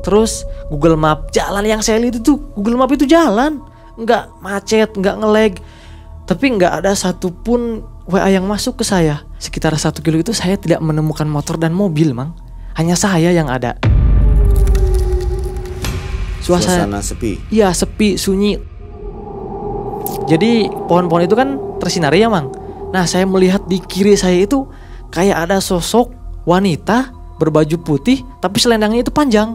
Terus Google Map, jalan yang saya lihat itu Google Map itu jalan, nggak macet, nggak nge-lag. Tapi nggak ada satupun WA yang masuk ke saya. Sekitar 1 kilo itu saya tidak menemukan motor dan mobil, Mang. Hanya saya yang ada. Suasana sepi. Iya, sepi, sunyi. Jadi pohon-pohon itu kan tersinari ya, Mang. Nah, saya melihat di kiri saya itu kayak ada sosok wanita berbaju putih tapi selendangnya itu panjang.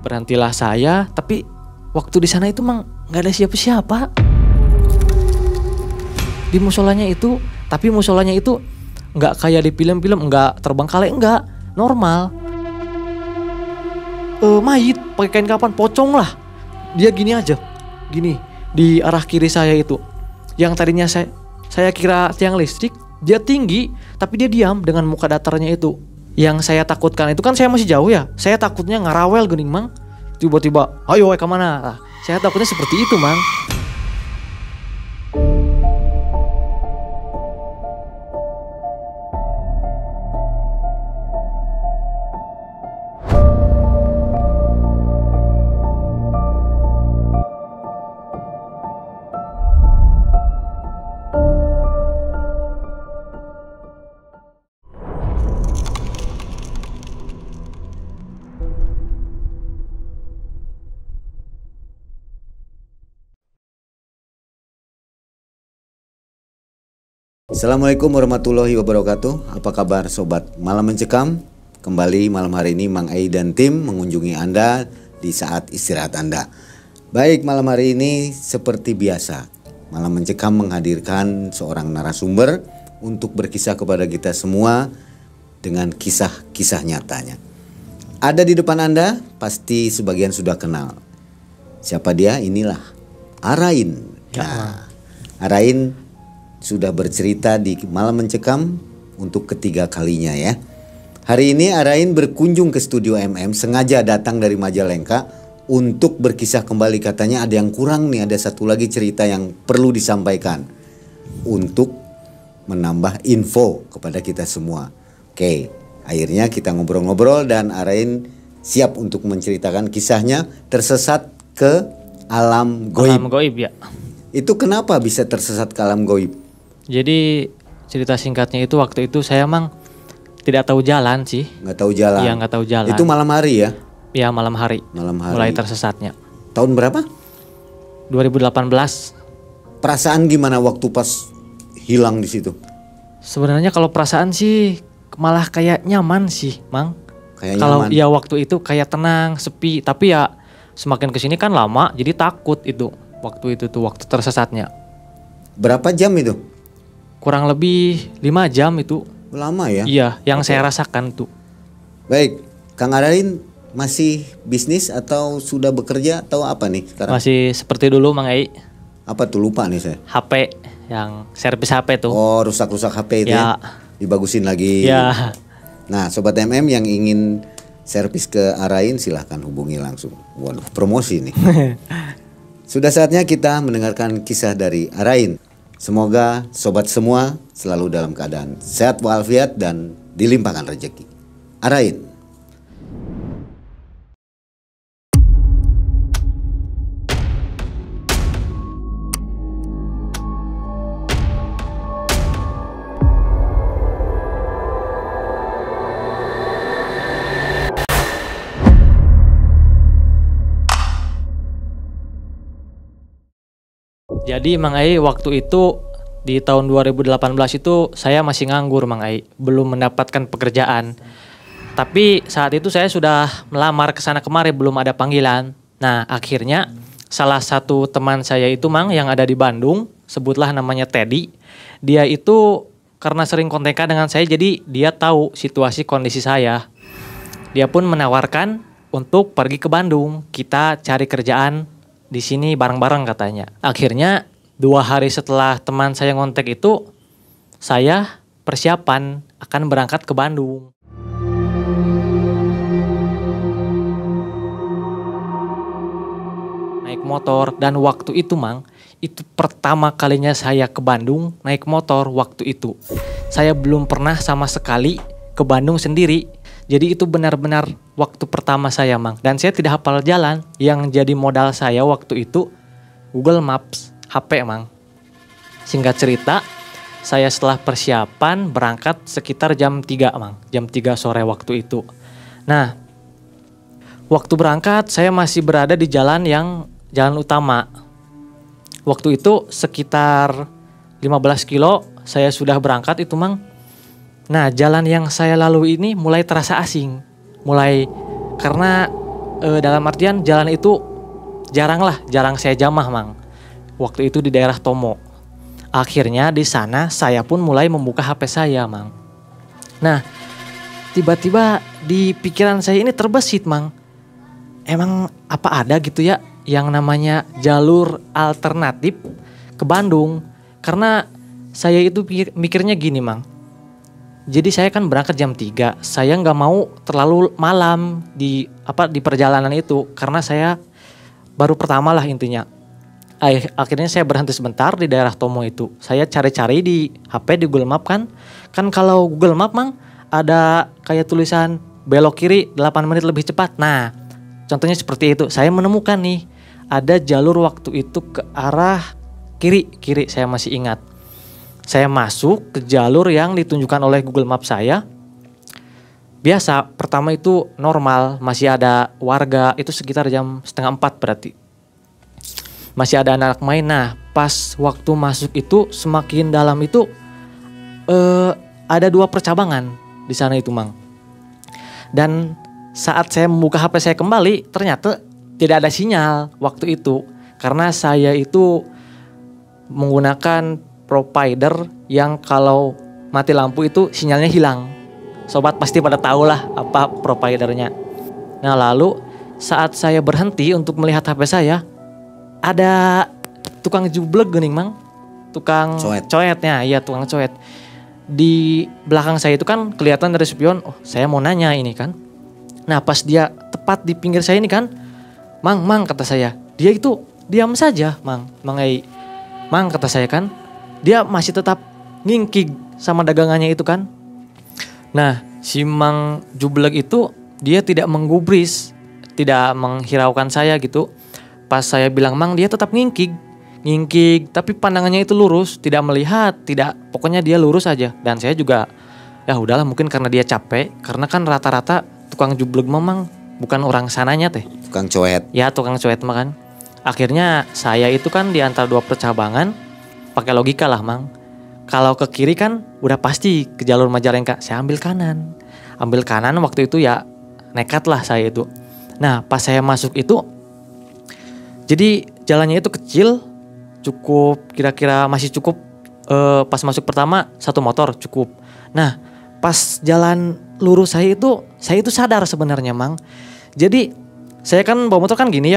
Berhentilah saya, tapi waktu di sana itu Mang nggak ada siapa-siapa. Di musolanya itu, tapi musolanya itu nggak kayak di film-film, nggak terbengkalai, nggak, normal. Mayit pakai kain kapan, pocong lah. Dia gini aja, gini di arah kiri saya itu. Yang tadinya saya kira tiang listrik, dia tinggi, tapi dia diam dengan muka datarnya itu. Yang saya takutkan itu kan saya masih jauh ya. Saya takutnya ngarawel gening, Mang. Tiba-tiba, ayo kemana? Nah, saya takutnya seperti itu, Mang. Assalamualaikum warahmatullahi wabarakatuh. Apa kabar sobat Malam Mencekam? Kembali malam hari ini Mang Ai dan tim mengunjungi Anda di saat istirahat Anda. Baik, malam hari ini seperti biasa Malam Mencekam menghadirkan seorang narasumber untuk berkisah kepada kita semua dengan kisah-kisah nyatanya. Ada di depan Anda, pasti sebagian sudah kenal. Siapa dia? Inilah Arain. Nah, Arain sudah bercerita di Malam Mencekam untuk ketiga kalinya ya. Hari ini Arain berkunjung ke studio MM, sengaja datang dari Majalengka untuk berkisah kembali. Katanya ada yang kurang nih, ada satu lagi cerita yang perlu disampaikan untuk menambah info kepada kita semua. Oke, akhirnya kita ngobrol-ngobrol dan Arain siap untuk menceritakan kisahnya tersesat ke alam goib. Alam goib ya. Itu kenapa bisa tersesat ke alam goib? Jadi cerita singkatnya itu waktu itu saya Mang tidak tahu jalan sih. Nggak tahu jalan. Iya, nggak tahu jalan. Itu malam hari ya? Iya, malam hari. Malam hari. Mulai tersesatnya. Tahun berapa? 2018. Perasaan gimana waktu pas hilang di situ? Sebenarnya kalau perasaan sih malah kayak nyaman sih, Mang. Kayak Kalau nyaman. ya waktu itu kayak tenang, sepi, tapi ya semakin kesini kan lama, jadi takut itu. Waktu itu tuh waktu tersesatnya. Berapa jam itu? Kurang lebih 5 jam itu. Lama ya? Iya, yang saya rasakan tuh. Baik, Kang Arain masih bisnis atau sudah bekerja atau apa nih sekarang? Masih seperti dulu Mang Ai. Apa tuh, lupa nih saya. HP, yang servis HP tuh. Oh, rusak-rusak HP itu ya? Dibagusin lagi. Ya. Nah, Sobat MM yang ingin servis ke Arain silahkan hubungi langsung. Waduh, promosi nih. Sudah saatnya kita mendengarkan kisah dari Arain. Semoga sobat semua selalu dalam keadaan sehat walafiat dan dilimpahkan rezeki. Arain. Jadi Mang Ai waktu itu di tahun 2018 itu saya masih nganggur Mang Ai, belum mendapatkan pekerjaan. Tapi saat itu saya sudah melamar ke sana kemari, belum ada panggilan. Nah, akhirnya salah satu teman saya itu Mang yang ada di Bandung, sebutlah namanya Teddy. Dia itu karena sering kontekan dengan saya, jadi dia tahu situasi kondisi saya. Dia pun menawarkan untuk pergi ke Bandung, kita cari kerjaan di sini bareng-bareng katanya. Akhirnya 2 hari setelah teman saya ngontek itu, saya persiapan akan berangkat ke Bandung. Naik motor, dan waktu itu Mang, itu pertama kalinya saya ke Bandung naik motor waktu itu. Saya belum pernah sama sekali ke Bandung sendiri. Jadi itu benar-benar waktu pertama saya, Mang. Dan saya tidak hafal jalan. Yang jadi modal saya waktu itu Google Maps HP, Mang. Singkat cerita, saya setelah persiapan berangkat sekitar jam 3, Mang. Jam 3 sore waktu itu. Nah, waktu berangkat saya masih berada di jalan utama. Waktu itu sekitar 15 kilo saya sudah berangkat itu, Mang. Nah, jalan yang saya lalui ini mulai terasa asing. Karena dalam artian jalan itu jarang saya jamah, Mang. Waktu itu di daerah Tomo. Akhirnya di sana saya pun mulai membuka HP saya, Mang. Nah, tiba-tiba di pikiran saya ini terbesit, Mang. Emang apa ada gitu ya yang namanya jalur alternatif ke Bandung? Karena saya itu mikirnya gini, Mang. Jadi saya kan berangkat jam 3. Saya nggak mau terlalu malam di perjalanan itu karena saya baru pertama lah intinya. Akhirnya saya berhenti sebentar di daerah Tomo itu. Saya cari-cari di HP di Google Map kan. Kan kalau Google Map, Mang, ada kayak tulisan belok kiri 8 menit lebih cepat. Nah, contohnya seperti itu. Saya menemukan nih ada jalur waktu itu ke arah kiri saya masih ingat. Saya masuk ke jalur yang ditunjukkan oleh Google Maps saya. Biasa, pertama itu normal, masih ada warga, itu sekitar jam 3:30 berarti. Masih ada anak main. Nah, pas waktu masuk itu semakin dalam itu ada 2 percabangan di sana itu, Mang. Dan saat saya membuka HP saya kembali, ternyata tidak ada sinyal waktu itu. Karena saya itu menggunakan provider yang kalau mati lampu itu sinyalnya hilang. Sobat pasti pada tahu lah apa providernya. Nah, lalu saat saya berhenti untuk melihat HP saya, ada tukang jublek geuning, Mang. Tukang coetnya, iya tukang coet. Di belakang saya itu kan kelihatan dari spion, oh saya mau nanya ini kan. Nah, pas dia tepat di pinggir saya ini kan, Mang kata saya. Dia itu diam saja, Mang kata saya kan. Dia masih tetap ngingkig sama dagangannya itu kan. Nah, si Mang Jublek itu dia tidak menggubris, tidak menghiraukan saya gitu. Pas saya bilang Mang, dia tetap ngingkig, tapi pandangannya itu lurus, tidak melihat, pokoknya dia lurus aja. Dan saya juga ya udahlah, mungkin karena dia capek, karena kan rata-rata tukang jublek memang bukan orang sananya teh. Tukang coet. Ya, tukang coet mah kan. Akhirnya saya itu kan di antara 2 percabangan, pakai logika lah, Mang. Kalau ke kiri kan udah pasti ke jalur Majalengka. Saya ambil kanan waktu itu ya nekat lah saya itu. Nah, pas saya masuk itu, jadi jalannya itu kecil, cukup kira-kira masih cukup. Pas masuk pertama 1 motor cukup. Nah, pas jalan lurus saya itu sadar sebenarnya, Mang. Jadi saya kan bawa motor kan gini.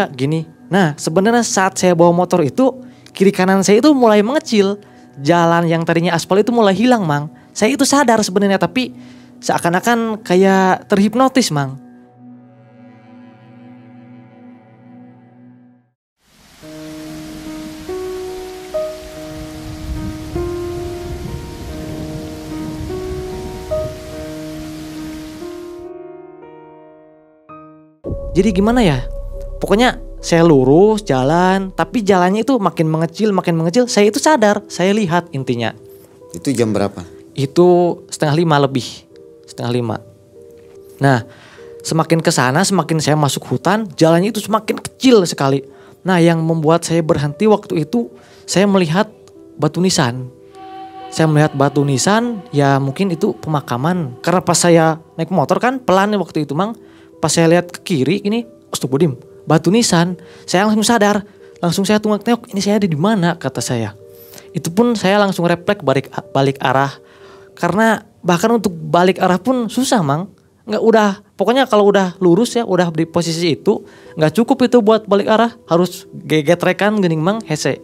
Nah, sebenarnya saat saya bawa motor itu kiri kanan saya itu mulai mengecil. Jalan yang tadinya aspal itu mulai hilang, Mang. Saya itu sadar sebenarnya, tapi seakan-akan kayak terhipnotis, Mang. Jadi gimana ya? Pokoknya saya lurus jalan, tapi jalannya itu makin mengecil. Saya itu sadar, saya lihat intinya. Itu jam berapa? Itu 4:30 lebih, 4:30. Nah, semakin ke sana, semakin saya masuk hutan, jalannya itu semakin kecil sekali. Nah, yang membuat saya berhenti waktu itu, saya melihat batu nisan. Ya mungkin itu pemakaman. Karena pas saya naik motor kan pelan waktu itu, Mang. Pas saya lihat ke kiri ini, astagfirullahaladzim, batu nisan. Saya langsung sadar, langsung saya tengok, ini saya ada di mana, kata saya. Itu pun saya langsung refleks balik arah. Karena bahkan untuk balik arah pun susah, Mang. Pokoknya kalau udah lurus ya, udah di posisi itu, nggak cukup itu buat balik arah, harus gegetrekan geuning, Mang, hese.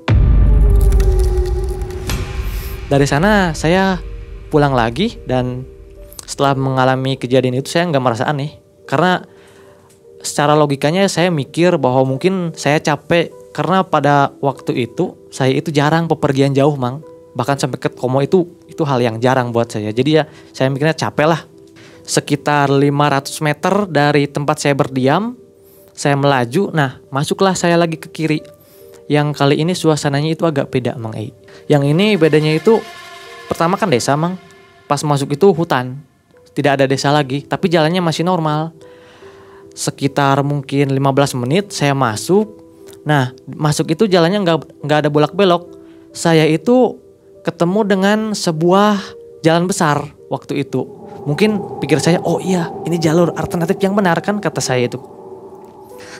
Dari sana saya pulang lagi, dan setelah mengalami kejadian itu saya nggak merasa aneh. Karena secara logikanya saya mikir bahwa mungkin saya capek, karena pada waktu itu saya itu jarang bepergian jauh Mang. Bahkan sampai ke Komo itu hal yang jarang buat saya. Jadi ya saya mikirnya capek lah. Sekitar 500 meter dari tempat saya berdiam, saya melaju. Nah masuklah saya lagi ke kiri. Yang kali ini suasananya itu agak beda Mang Ei. Yang ini bedanya itu pertama kan desa Mang. Pas masuk itu hutan. Tidak ada desa lagi, tapi jalannya masih normal. Sekitar mungkin 15 menit saya masuk. Nah masuk itu jalannya nggak ada bolak-belok. Saya itu ketemu dengan sebuah jalan besar waktu itu. Mungkin pikir saya, oh iya ini jalur alternatif yang benar kan kata saya itu.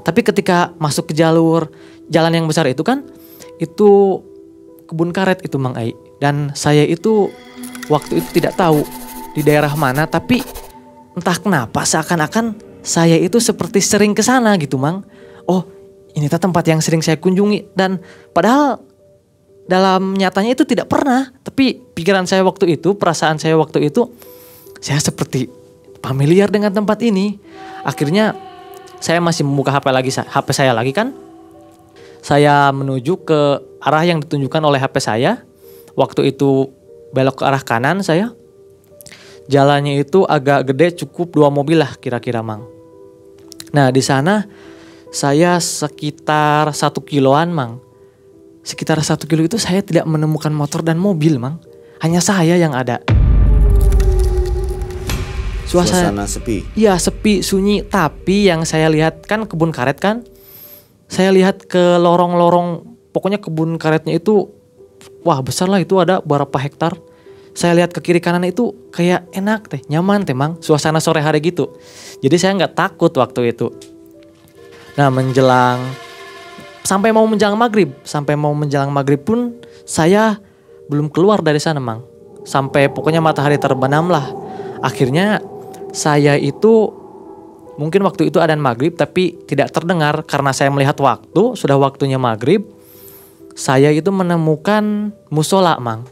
Tapi ketika masuk ke jalur jalan yang besar itu kan, itu kebun karet itu Mang Ai. Dan saya itu waktu itu tidak tahu di daerah mana, tapi entah kenapa seakan-akan saya itu seperti sering ke sana gitu Mang. Oh ini tempat yang sering saya kunjungi, dan padahal dalam nyatanya itu tidak pernah. Tapi pikiran saya waktu itu, perasaan saya waktu itu, saya seperti familiar dengan tempat ini. Akhirnya saya masih membuka HP saya lagi kan. Saya menuju ke arah yang ditunjukkan oleh HP saya. Waktu itu belok ke arah kanan saya. Jalannya itu agak gede, cukup 2 mobil lah kira-kira Mang. Nah di sana saya sekitar 1 kiloan Mang. Sekitar 1 kilo itu saya tidak menemukan motor dan mobil Mang. Hanya saya yang ada. Suasana sepi. Iya sepi, sunyi. Tapi yang saya lihat kan kebun karet kan. Saya lihat ke lorong-lorong. Pokoknya kebun karetnya itu wah besar lah, itu ada berapa hektar. Saya lihat ke kiri kanan itu kayak enak teh, nyaman teh Mang. Suasana sore hari gitu. Jadi saya nggak takut waktu itu. Nah sampai mau menjelang maghrib pun saya belum keluar dari sana Mang. Sampai pokoknya matahari terbenam lah. Akhirnya saya itu mungkin waktu itu adzan maghrib tapi tidak terdengar karena saya melihat waktu sudah waktunya maghrib. Saya itu menemukan musola Mang.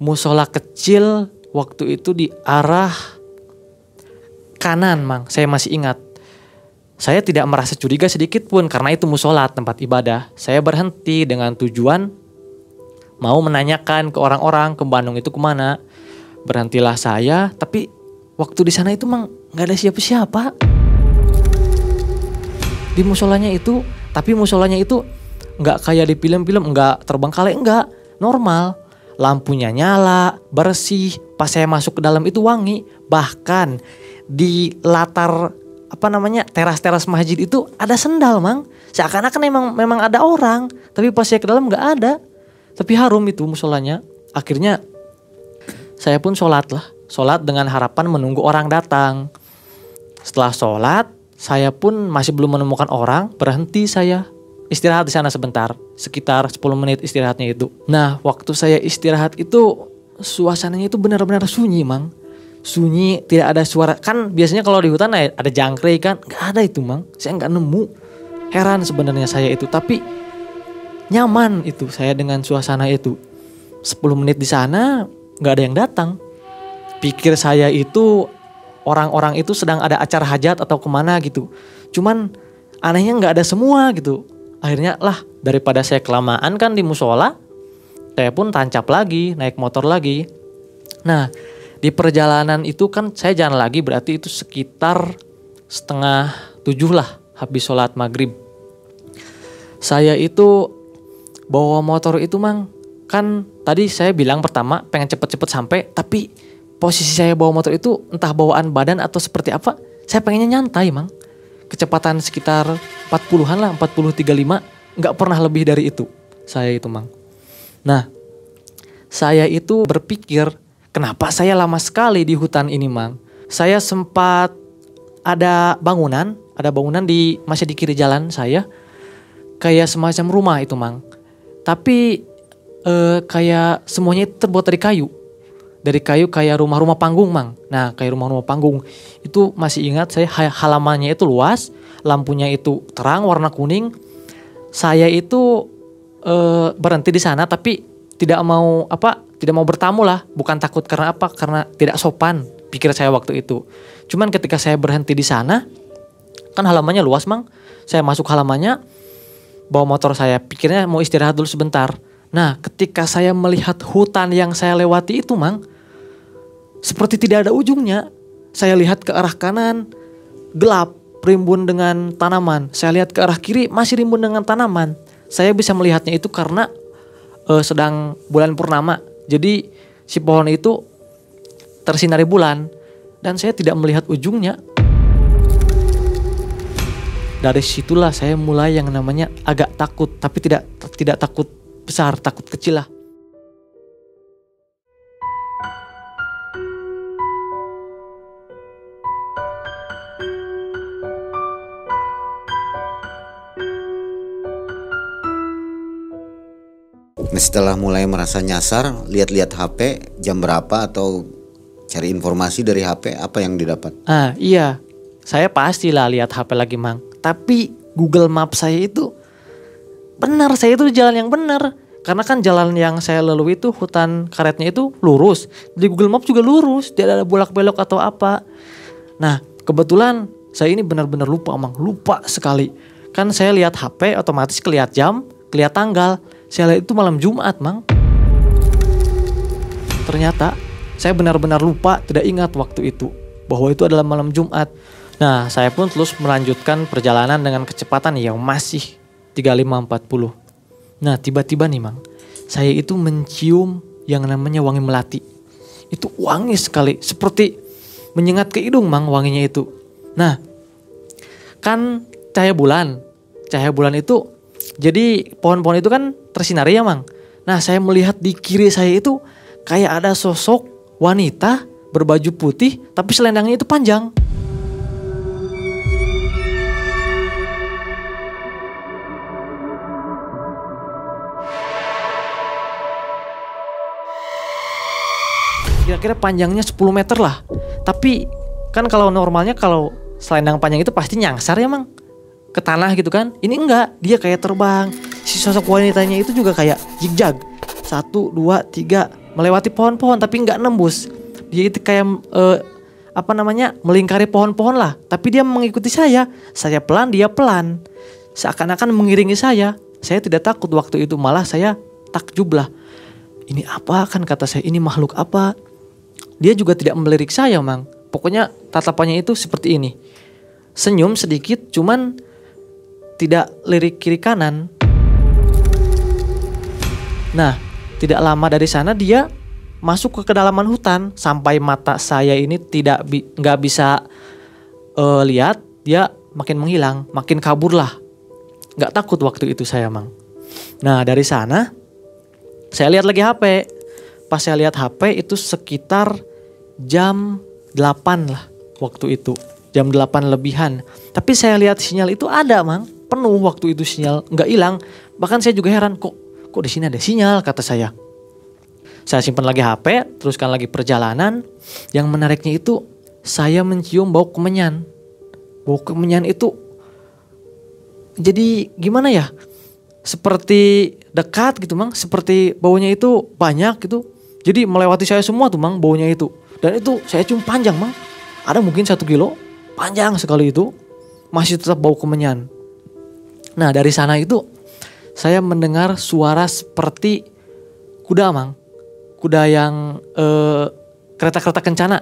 Musola kecil waktu itu di arah kanan Mang. Saya masih ingat. Saya tidak merasa curiga sedikit pun karena itu musola, tempat ibadah. Saya berhenti dengan tujuan mau menanyakan ke orang-orang ke Bandung itu kemana. Berhentilah saya, tapi waktu di sana itu Mang nggak ada siapa-siapa di musolanya itu. Tapi musolanya itu nggak kayak di film-film, nggak terbengkalai, nggak, normal. Lampunya nyala, bersih. Pas saya masuk ke dalam itu wangi. Bahkan di latar teras-teras masjid itu ada sendal Mang. Seakan-akan memang ada orang. Tapi pas saya ke dalam nggak ada. Tapi harum itu musolanya. Akhirnya saya pun sholat dengan harapan menunggu orang datang. Setelah sholat, saya pun masih belum menemukan orang. Berhenti saya istirahat di sana sebentar, sekitar 10 menit istirahatnya itu. Nah waktu saya istirahat itu suasananya itu benar-benar sunyi Mang. Sunyi, tidak ada suara. Kan biasanya kalau di hutan ada jangkrik kan, nggak ada itu Mang. Saya nggak nemu. Heran sebenarnya saya itu, tapi nyaman itu saya dengan suasana itu. 10 menit di sana nggak ada yang datang. Pikir saya itu orang-orang itu sedang ada acara hajat atau kemana gitu. Cuman anehnya nggak ada semua gitu. Akhirnya daripada saya kelamaan kan di musola, saya pun tancap lagi, naik motor lagi. Nah di perjalanan itu kan saya jalan lagi, berarti itu sekitar 6:30 lah habis sholat maghrib. Saya itu bawa motor itu Mang, kan tadi saya bilang pertama pengen cepet-cepet sampai, tapi posisi saya bawa motor itu entah bawaan badan atau seperti apa, saya pengennya nyantai Mang. Kecepatan sekitar 40-an lah, 40-35, nggak pernah lebih dari itu saya itu Mang. Nah saya itu berpikir, kenapa saya lama sekali di hutan ini Mang. Saya sempat ada bangunan masih di kiri jalan saya, kayak semacam rumah itu Mang. Tapi kayak semuanya itu terbuat dari kayu. Dari kayu kayak rumah-rumah panggung Mang. Nah kayak rumah-rumah panggung. Itu masih ingat saya, halamannya itu luas. Lampunya itu terang warna kuning. Saya itu berhenti di sana tapi tidak mau bertamu lah. Bukan takut karena apa? Karena tidak sopan pikir saya waktu itu. Cuman ketika saya berhenti di sana, kan halamannya luas Mang. Saya masuk halamannya, bawa motor saya, pikirnya mau istirahat dulu sebentar. Nah, ketika saya melihat hutan yang saya lewati itu, Mang, seperti tidak ada ujungnya. Saya lihat ke arah kanan, gelap, rimbun dengan tanaman. Saya lihat ke arah kiri, masih rimbun dengan tanaman. Saya bisa melihatnya itu karena sedang bulan purnama. Jadi si pohon itu tersinari bulan dan saya tidak melihat ujungnya. Dari situlah saya mulai yang namanya agak takut, tapi tidak takut besar, takut kecil lah. Nah, setelah mulai merasa nyasar, lihat-lihat HP jam berapa atau cari informasi dari HP, apa yang didapat? Iya, saya pastilah lihat HP lagi, Mang. Tapi Google Maps saya itu benar, saya itu jalan yang benar. Karena kan jalan yang saya lalui itu hutan karetnya itu lurus. Di Google Maps juga lurus, tidak ada bolak-belok atau apa. Nah, kebetulan saya ini benar-benar lupa, Mang. Lupa sekali. Kan saya lihat HP otomatis kelihat jam, kelihat tanggal. Saya lihat itu malam Jumat, Mang. Ternyata saya benar-benar lupa, tidak ingat waktu itu bahwa itu adalah malam Jumat. Nah, saya pun terus melanjutkan perjalanan dengan kecepatan yang masih 35-40. Nah, tiba-tiba nih, Mang, saya itu mencium yang namanya wangi melati. Itu wangi sekali, seperti menyengat ke hidung, Mang, wanginya itu. Nah, kan cahaya bulan itu, jadi pohon-pohon itu kan tersinari ya, Mang. Nah, saya melihat di kiri saya itu kayak ada sosok wanita berbaju putih, tapi selendangnya itu panjang. Kira-kira panjangnya 10 meter lah. Tapi kan kalau normalnya kalau selendang panjang itu pasti nyangsar ya, Mang, ke tanah gitu kan. Ini enggak, dia kayak terbang. Si sosok wanitanya itu juga kayak zigzag. 1, 2, 3 melewati pohon-pohon tapi enggak nembus. Dia itu kayak melingkari pohon-pohon lah. Tapi dia mengikuti saya. Saya pelan, dia pelan. Seakan-akan mengiringi saya. Saya tidak takut waktu itu, malah saya takjub lah. Ini apa, kan kata saya, ini makhluk apa? Dia juga tidak melirik saya, Mang. Pokoknya tatapannya itu seperti ini. Senyum sedikit, cuman tidak lirik kiri kanan. Nah, tidak lama dari sana dia masuk ke kedalaman hutan sampai mata saya ini nggak bisa lihat. Dia makin menghilang, makin kabur lah. Nggak takut waktu itu saya, Mang. Nah, dari sana saya lihat lagi HP. Pas saya lihat HP itu sekitar jam 8 lah waktu itu. Jam 8 lebihan. Tapi saya lihat sinyal itu ada, Mang. Penuh waktu itu sinyal, nggak hilang. Bahkan saya juga heran, kok di sini ada sinyal, kata saya. Saya simpan lagi HP, teruskan lagi perjalanan. Yang menariknya itu saya mencium bau kemenyan. Bau kemenyan itu jadi gimana ya? Seperti dekat gitu, Mang. Seperti baunya itu banyak gitu. Jadi melewati saya semua tuh, Mang, baunya itu. Dan itu saya cium panjang, Mang. Ada mungkin 1 kilo. Panjang sekali itu. Masih tetap bau kemenyan. Nah, dari sana itu saya mendengar suara seperti kuda, Mang. Kuda yang kereta-kereta kencana.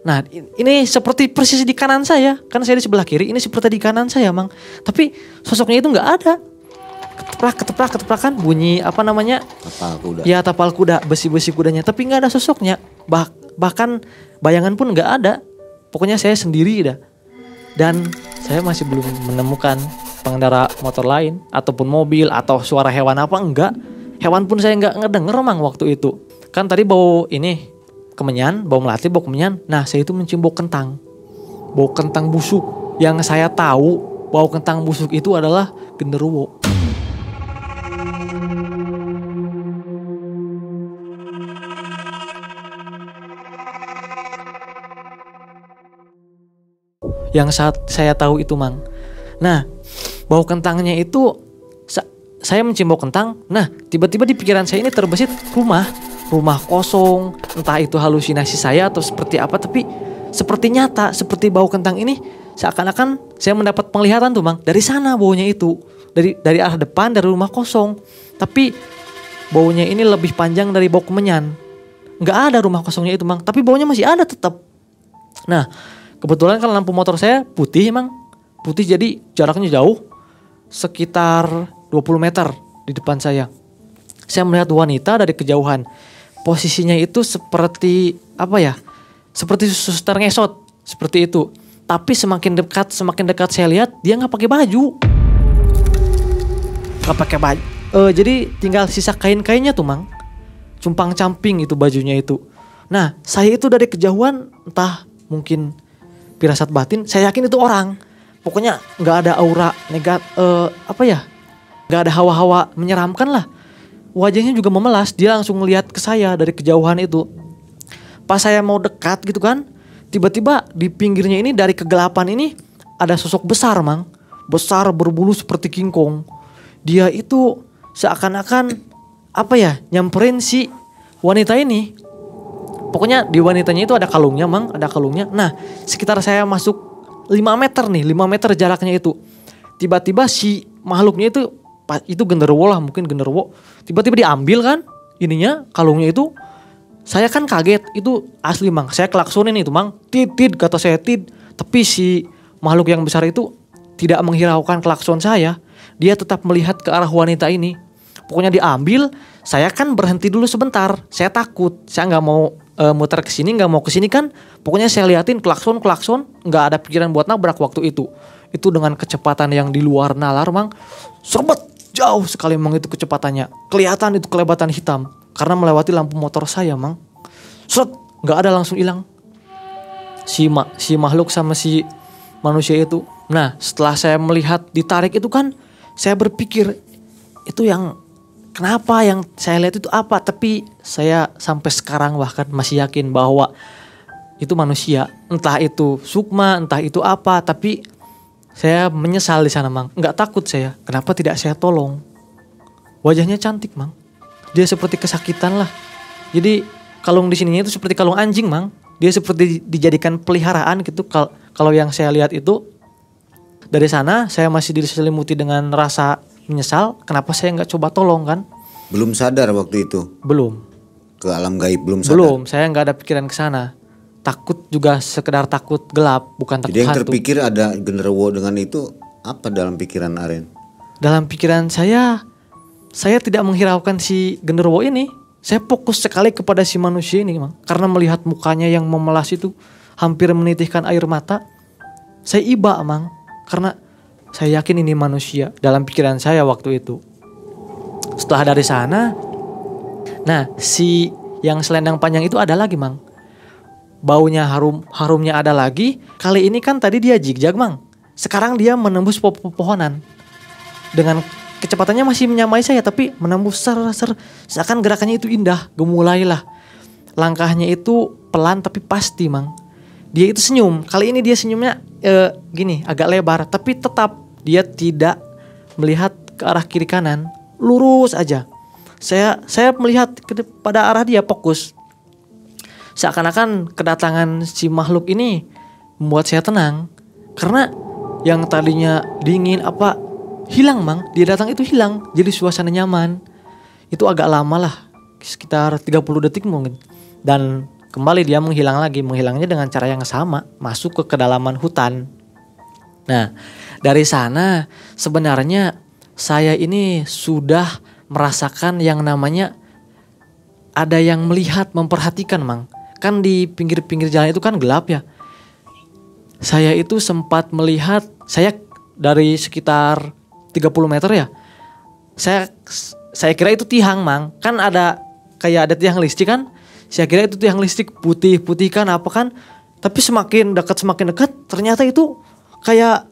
Nah, ini seperti persis di kanan saya. Kan saya di sebelah kiri, ini seperti di kanan saya, Mang. Tapi sosoknya itu nggak ada. Keteprakan bunyi Tapal kuda. Ya, tapal kuda, besi-besi kudanya. Tapi nggak ada sosoknya. Bahkan bayangan pun nggak ada. Pokoknya saya sendiri dah. Dan saya masih belum menemukan pengendara motor lain ataupun mobil atau suara hewan apa, enggak. Hewan pun saya nggak ngedenger, Mang, waktu itu. Kan tadi bau ini kemenyan, bau melati, bau kemenyan. Nah, saya itu mencium bau kentang. Bau kentang busuk. Yang saya tahu bau kentang busuk itu adalah genderuwo. Yang saat saya tahu itu, Mang. Nah, bau kentangnya itu saya mencium bau kentang. Nah, tiba-tiba di pikiran saya ini terbesit rumah kosong. Entah itu halusinasi saya atau seperti apa, tapi seperti nyata, seperti bau kentang ini seakan-akan saya mendapat penglihatan tuh, Mang. Dari sana baunya itu. Dari arah depan, dari rumah kosong. Tapi baunya ini lebih panjang dari bau kemenyan. Nggak ada rumah kosongnya itu, Mang, tapi baunya masih ada tetap. Nah, kebetulan kan lampu motor saya putih, Mang. Putih, jadi jaraknya jauh, sekitar 20 meter di depan saya. Saya melihat wanita dari kejauhan. Posisinya itu seperti apa ya? Seperti suster ngesot, seperti itu. Tapi semakin dekat saya lihat dia nggak pakai baju. Nggak pakai baju. Jadi tinggal sisa kain-kainnya tuh, Mang. Cumpang-camping itu bajunya itu. Nah, saya itu dari kejauhan, entah mungkin firasat batin, saya yakin itu orang. Pokoknya nggak ada aura nggak ada hawa-hawa menyeramkan lah. Wajahnya juga memelas, dia langsung ngelihat ke saya dari kejauhan itu. Pas saya mau dekat gitu kan, tiba-tiba di pinggirnya ini dari kegelapan ini ada sosok besar, Mang. Besar berbulu seperti King Kong. Dia itu seakan-akan nyamperin si wanita ini. Pokoknya di wanitanya itu ada kalungnya, Mang, ada kalungnya. Nah, sekitar saya masuk 5 meter nih, 5 meter jaraknya itu. Tiba-tiba si makhluknya itu genderuwo lah, mungkin genderuwo. Tiba-tiba diambil kan ininya, kalungnya itu. Saya kan kaget, itu asli, Mang. Saya klaksonin itu, Mang. Tid, kata saya tid. Tapi si makhluk yang besar itu tidak menghiraukan klakson saya. Dia tetap melihat ke arah wanita ini. Pokoknya diambil, saya kan berhenti dulu sebentar. Saya takut, saya nggak mau muter ke sini, nggak mau ke sini kan. Pokoknya saya liatin klakson, nggak ada pikiran buat nabrak waktu itu. Itu dengan kecepatan yang di luar nalar, Mang. Serbet, jauh sekali, Mang, itu kecepatannya. Kelihatan itu kelebatan hitam karena melewati lampu motor saya, Mang. Seret, nggak ada, langsung hilang. Si makhluk sama si manusia itu. Nah, setelah saya melihat ditarik itu kan, saya berpikir itu yang kenapa yang saya lihat itu apa. Tapi saya sampai sekarang bahkan masih yakin bahwa itu manusia. Entah itu sukma, entah itu apa. Tapi saya menyesal di sana, Mang. Nggak takut saya. Kenapa tidak saya tolong? Wajahnya cantik, Mang. Dia seperti kesakitan lah. Jadi kalung di sininya itu seperti kalung anjing, Mang. Dia seperti dijadikan peliharaan gitu. Kalau yang saya lihat itu dari sana, saya masih diselimuti dengan rasa menyesal. Kenapa saya nggak coba tolong kan? Belum sadar waktu itu? Belum. Ke alam gaib belum sadar? Belum, saya nggak ada pikiran ke sana. Takut juga, sekedar takut gelap, bukan takut hantu. Jadi yang terpikir ada genderuwo dengan itu apa dalam pikiran Aren? Dalam pikiran saya tidak menghiraukan si genderuwo ini. Saya fokus sekali kepada si manusia ini, Mang. Karena melihat mukanya yang memelas itu, hampir menitihkan air mata. Saya iba, Mang. Karena saya yakin ini manusia dalam pikiran saya waktu itu. Setelah dari sana, nah si yang selendang panjang itu ada lagi, Mang. Baunya harumnya ada lagi. Kali ini kan tadi dia zigzag, Mang. Sekarang dia menembus pepohonan. Dengan kecepatannya masih menyamai saya, tapi menembus seakan gerakannya itu indah, gemulailah. Langkahnya itu pelan tapi pasti, Mang. Dia itu senyum. Kali ini dia senyumnya gini, agak lebar, tapi tetap dia tidak melihat ke arah kiri kanan, lurus aja. Saya melihat pada arah dia, fokus. Seakan-akan kedatangan si makhluk ini membuat saya tenang. Karena yang tadinya dingin hilang, Mang. Dia datang itu hilang. Jadi suasana nyaman. Itu agak lama lah. Sekitar 30 detik mungkin. Dan kembali dia menghilang lagi. Menghilangnya dengan cara yang sama. Masuk ke kedalaman hutan. Nah, dari sana sebenarnya saya ini sudah merasakan yang namanya ada yang melihat, memperhatikan, Mang. Kan di pinggir-pinggir jalan itu kan gelap ya. Saya itu sempat melihat, saya dari sekitar 30 meter ya. Saya kira itu tiang, Mang. Kan kayak ada tiang listrik kan. Saya kira itu tiang listrik putih kan apa kan. Tapi semakin dekat ternyata itu kayak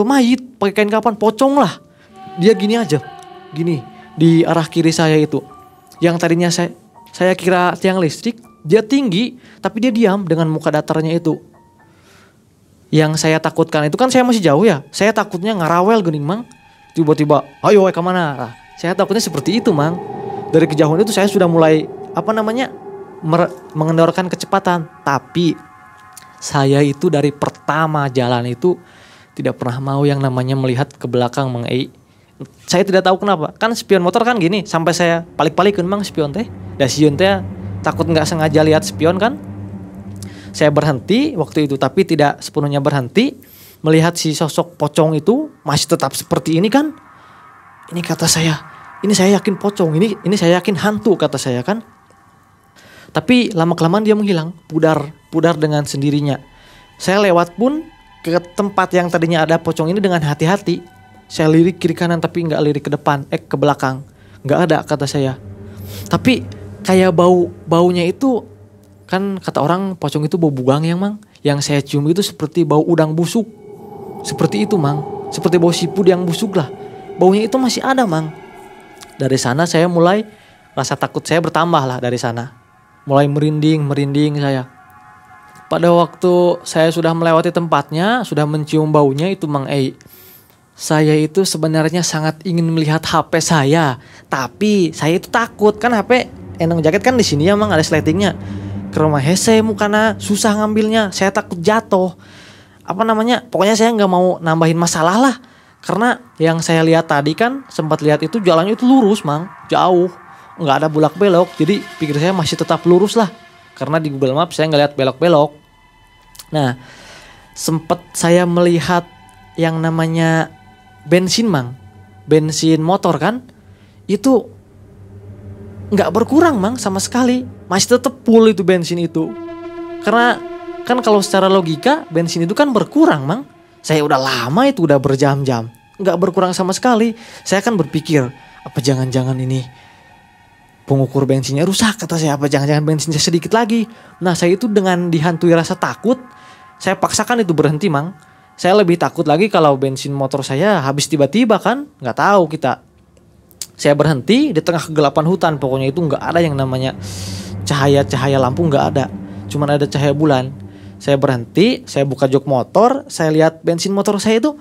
mayit pakai kain kapan, pocong lah. Dia gini aja. Gini di arah kiri saya itu. Yang tadinya saya kira tiang listrik, dia tinggi tapi dia diam dengan muka datarnya itu. Yang saya takutkan itu kan saya masih jauh ya. Saya takutnya ngarawel gening, Mang. Tiba-tiba, ayo kemana? Nah, saya takutnya seperti itu, Mang. Dari kejauhan itu saya sudah mulai mengendorkan kecepatan. Tapi saya itu dari pertama jalan itu tidak pernah mau yang namanya melihat ke belakang, Mang Ei. Saya tidak tahu kenapa. Kan spion motor kan gini, sampai saya palik-palikin mang spion teh. Da sieun teh takut nggak sengaja lihat spion kan. Saya berhenti waktu itu, tapi tidak sepenuhnya berhenti. Melihat si sosok pocong itu masih tetap seperti ini kan. Ini kata saya, ini saya yakin pocong, ini saya yakin hantu kata saya kan. Tapi lama-kelamaan dia menghilang, pudar dengan sendirinya. Saya lewat pun ke tempat yang tadinya ada pocong ini dengan hati-hati. Saya lirik kiri kanan tapi nggak lirik ke depan, ke belakang. Nggak ada kata saya. Tapi kayak baunya itu, kan kata orang pocong itu bau bugang yang mang. Yang saya cium itu seperti bau udang busuk. Seperti itu mang. Seperti bau siput yang busuk lah. Baunya itu masih ada mang. Dari sana saya mulai, rasa takut saya bertambah lah dari sana. Mulai merinding saya. Pada waktu saya sudah melewati tempatnya, sudah mencium baunya itu Mang Ei. Saya itu sebenarnya sangat ingin melihat HP saya, tapi saya itu takut kan HP enong jaket kan di sini ya Mang, ada sletingnya. Ke rumah hese mukana susah ngambilnya, saya takut jatuh. Pokoknya saya nggak mau nambahin masalah lah. Karena yang saya lihat tadi kan sempat lihat itu jalannya itu lurus Mang, jauh. Nggak ada bulak belok, jadi pikir saya masih tetap lurus lah. Karena di Google Maps saya nggak lihat belok-belok. Nah, sempat saya melihat yang namanya bensin Mang, bensin motor kan, itu nggak berkurang Mang sama sekali, masih tetap full itu bensin itu. Karena kan kalau secara logika bensin itu kan berkurang Mang. Saya udah lama itu udah berjam-jam, nggak berkurang sama sekali. Saya kan berpikir, apa jangan-jangan ini pengukur bensinnya rusak kata saya, apa jangan-jangan bensinnya sedikit lagi. Nah saya itu dengan dihantui rasa takut, saya paksakan itu berhenti Mang. Saya lebih takut lagi kalau bensin motor saya habis tiba-tiba kan, nggak tahu kita. Saya berhenti di tengah kegelapan hutan, pokoknya itu nggak ada yang namanya cahaya lampu, nggak ada, cuman ada cahaya bulan. Saya berhenti, saya buka jok motor, saya lihat bensin motor saya itu,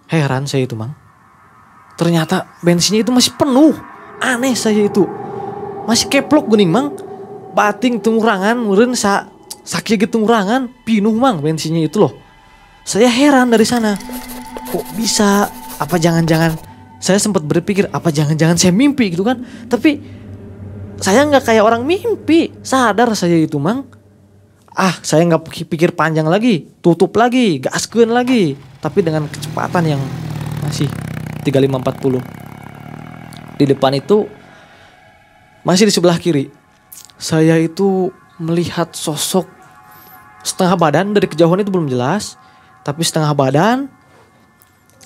heran saya itu Mang. Ternyata bensinnya itu masih penuh, aneh saya itu. Masih keplok geuning Mang. Bating tengurangan meureun sakieu gitu tengurangan pinuh Mang bensinnya itu loh. Saya heran dari sana. Kok bisa? Apa jangan-jangan saya sempat berpikir apa jangan-jangan saya mimpi gitu kan. Tapi saya nggak kayak orang mimpi. Sadar saya itu Mang. Saya nggak pikir panjang lagi. Tutup lagi, gaskeun lagi. Tapi dengan kecepatan yang masih 35-40. Di depan itu masih di sebelah kiri, saya itu melihat sosok setengah badan, dari kejauhan itu belum jelas, tapi setengah badan.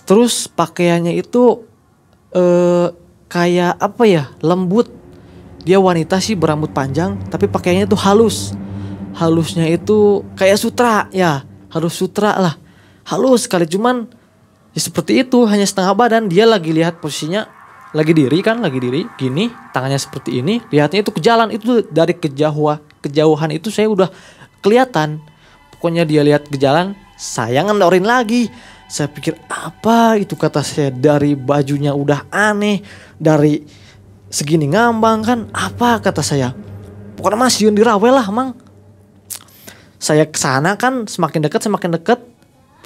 Terus pakaiannya itu kayak apa ya, lembut. Dia wanita sih, berambut panjang, tapi pakaiannya itu halus. Halusnya itu kayak sutra ya, harus sutra lah. Halus sekali, cuman ya seperti itu, hanya setengah badan. Dia lagi lihat posisinya, lagi diri gini, tangannya seperti ini, lihatnya itu ke jalan. Itu dari kejauhan itu saya udah kelihatan. Pokoknya dia lihat ke jalan, saya ngendorin lagi. Saya pikir apa itu kata saya, dari bajunya udah aneh, dari segini ngambang kan, apa kata saya. Pokoknya masih dirawel lah Mang. Saya kesana kan semakin dekat.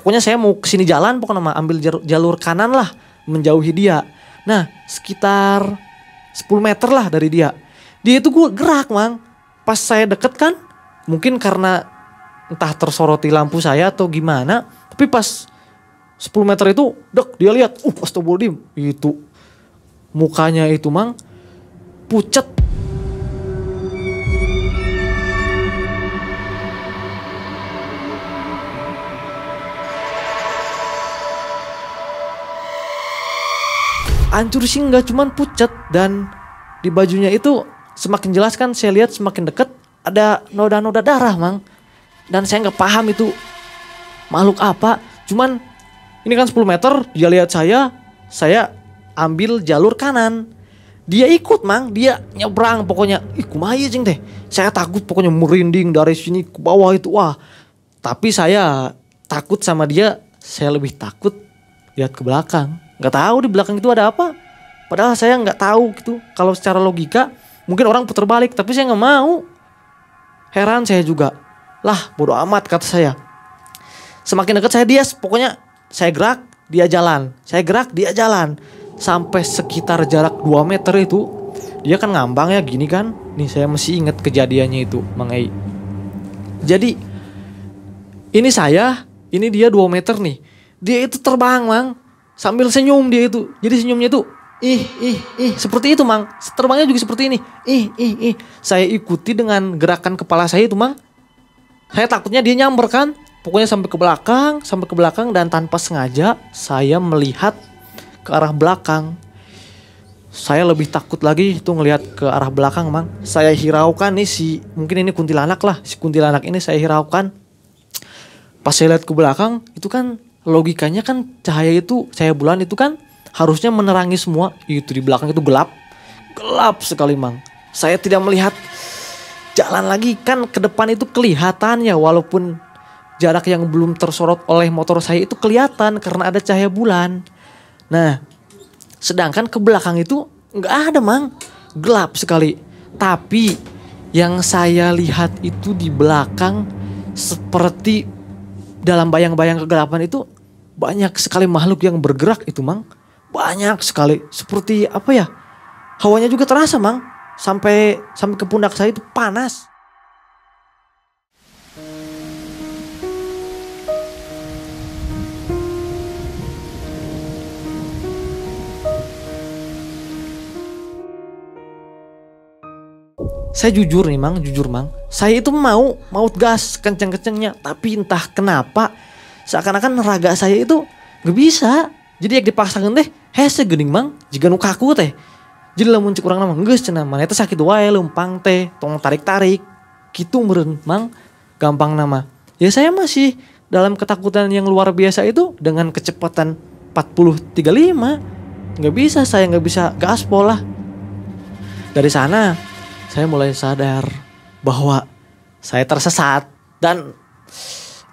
Pokoknya saya mau kesini jalan, pokoknya ambil jalur kanan lah, menjauhi dia. Nah sekitar 10 meter lah dari dia. Dia itu gue gerak Mang. Pas saya deket kan, mungkin karena entah tersoroti lampu saya atau gimana, tapi pas 10 meter itu dia lihat, astagfirullahaladzim, itu mukanya itu Mang pucet. Hancur sih enggak, cuman pucat. Dan di bajunya itu semakin jelas kan saya lihat, semakin dekat ada noda-noda darah Mang. Dan saya nggak paham itu makhluk apa. Cuman ini kan 10 meter, dia lihat saya ambil jalur kanan. Dia ikut Mang, dia nyebrang pokoknya. Kumaha ieu cing teh. Saya takut pokoknya, merinding dari sini ke bawah itu. Wah. Tapi saya takut sama dia, saya lebih takut lihat ke belakang. Nggak tahu di belakang itu ada apa. Padahal saya nggak tahu gitu. Kalau secara logika mungkin orang putar balik, tapi saya nggak mau. Heran saya juga. Lah bodo amat kata saya. Semakin dekat saya, dia pokoknya saya gerak dia jalan. Saya gerak dia jalan. sampai sekitar jarak 2 meter itu. Dia kan ngambang ya gini kan. Nih saya masih ingat kejadiannya itu Mang Ai. Jadi ini dia 2 meter nih. Dia itu terbang Mang, sambil senyum dia itu. Jadi senyumnya itu seperti itu Mang. Terbangnya juga seperti ini. Saya ikuti dengan gerakan kepala saya itu Mang. Saya takutnya dia nyamber kan. Pokoknya sampai ke belakang dan tanpa sengaja saya melihat ke arah belakang. Saya lebih takut lagi itu ngelihat ke arah belakang Mang. Saya hiraukan nih mungkin ini kuntilanak lah. Si kuntilanak ini saya hiraukan. Pas saya lihat ke belakang itu kan logikanya kan cahaya bulan itu kan harusnya menerangi semua. Itu di belakang itu gelap sekali Mang. Saya tidak melihat jalan lagi kan, ke depan itu kelihatan ya, walaupun jarak yang belum tersorot oleh motor saya itu kelihatan karena ada cahaya bulan. Nah, sedangkan ke belakang itu nggak ada Mang, gelap sekali. Tapi yang saya lihat itu di belakang seperti dalam bayang-bayang kegelapan itu banyak sekali makhluk yang bergerak itu Mang. Banyak sekali, seperti apa ya, hawanya juga terasa Mang. Sampai ke pundak saya itu panas. Saya jujur Mang. Saya itu mau gas kenceng-kencengnya, tapi entah kenapa seakan-akan raga saya itu gak bisa. Jadi yang dipaksakan teh hese geuning Mang, jiga nu kaku teh. Jadi lamun cek urang nama geus cenah mana eta sakit wae leumpang teh tong tarik-tarik kitu meureun Mang, gampang nama. Ya saya masih dalam ketakutan yang luar biasa itu dengan kecepatan 40-35. Saya nggak bisa gaspol lah. Dari sana saya mulai sadar bahwa saya tersesat, dan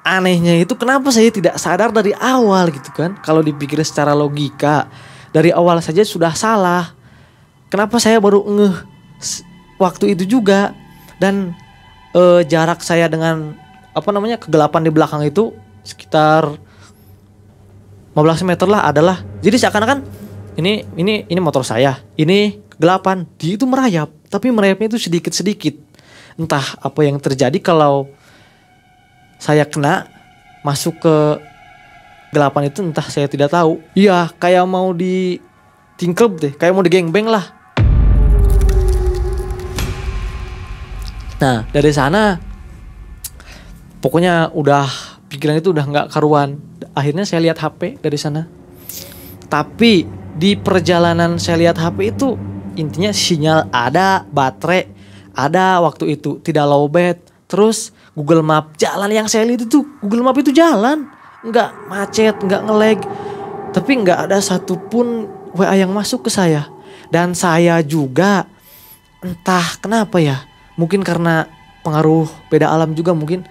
anehnya itu kenapa saya tidak sadar dari awal gitu kan. Kalau dipikir secara logika dari awal saja sudah salah. Kenapa saya baru ngeh waktu itu juga. Dan jarak saya dengan kegelapan di belakang itu sekitar 15 meter lah adalah. Jadi seakan-akan ini motor saya, ini kegelapan, dia itu merayap, tapi merayapnya itu sedikit-sedikit. Entah apa yang terjadi kalau saya kena masuk ke gelapan itu, entah, saya tidak tahu. Iya, kayak mau ditingklep deh, kayak mau digengbeng lah. Nah dari sana pokoknya udah pikiran itu udah nggak karuan. Akhirnya saya lihat HP dari sana. Tapi di perjalanan saya lihat HP itu intinya sinyal ada, baterai ada waktu itu, tidak lowbat. Terus Google Map, jalan yang saya lihat itu Google Map itu jalan, nggak macet, nggak nge-lag. Tapi nggak ada satupun WA yang masuk ke saya. Dan saya juga entah kenapa ya, mungkin karena pengaruh beda alam juga mungkin,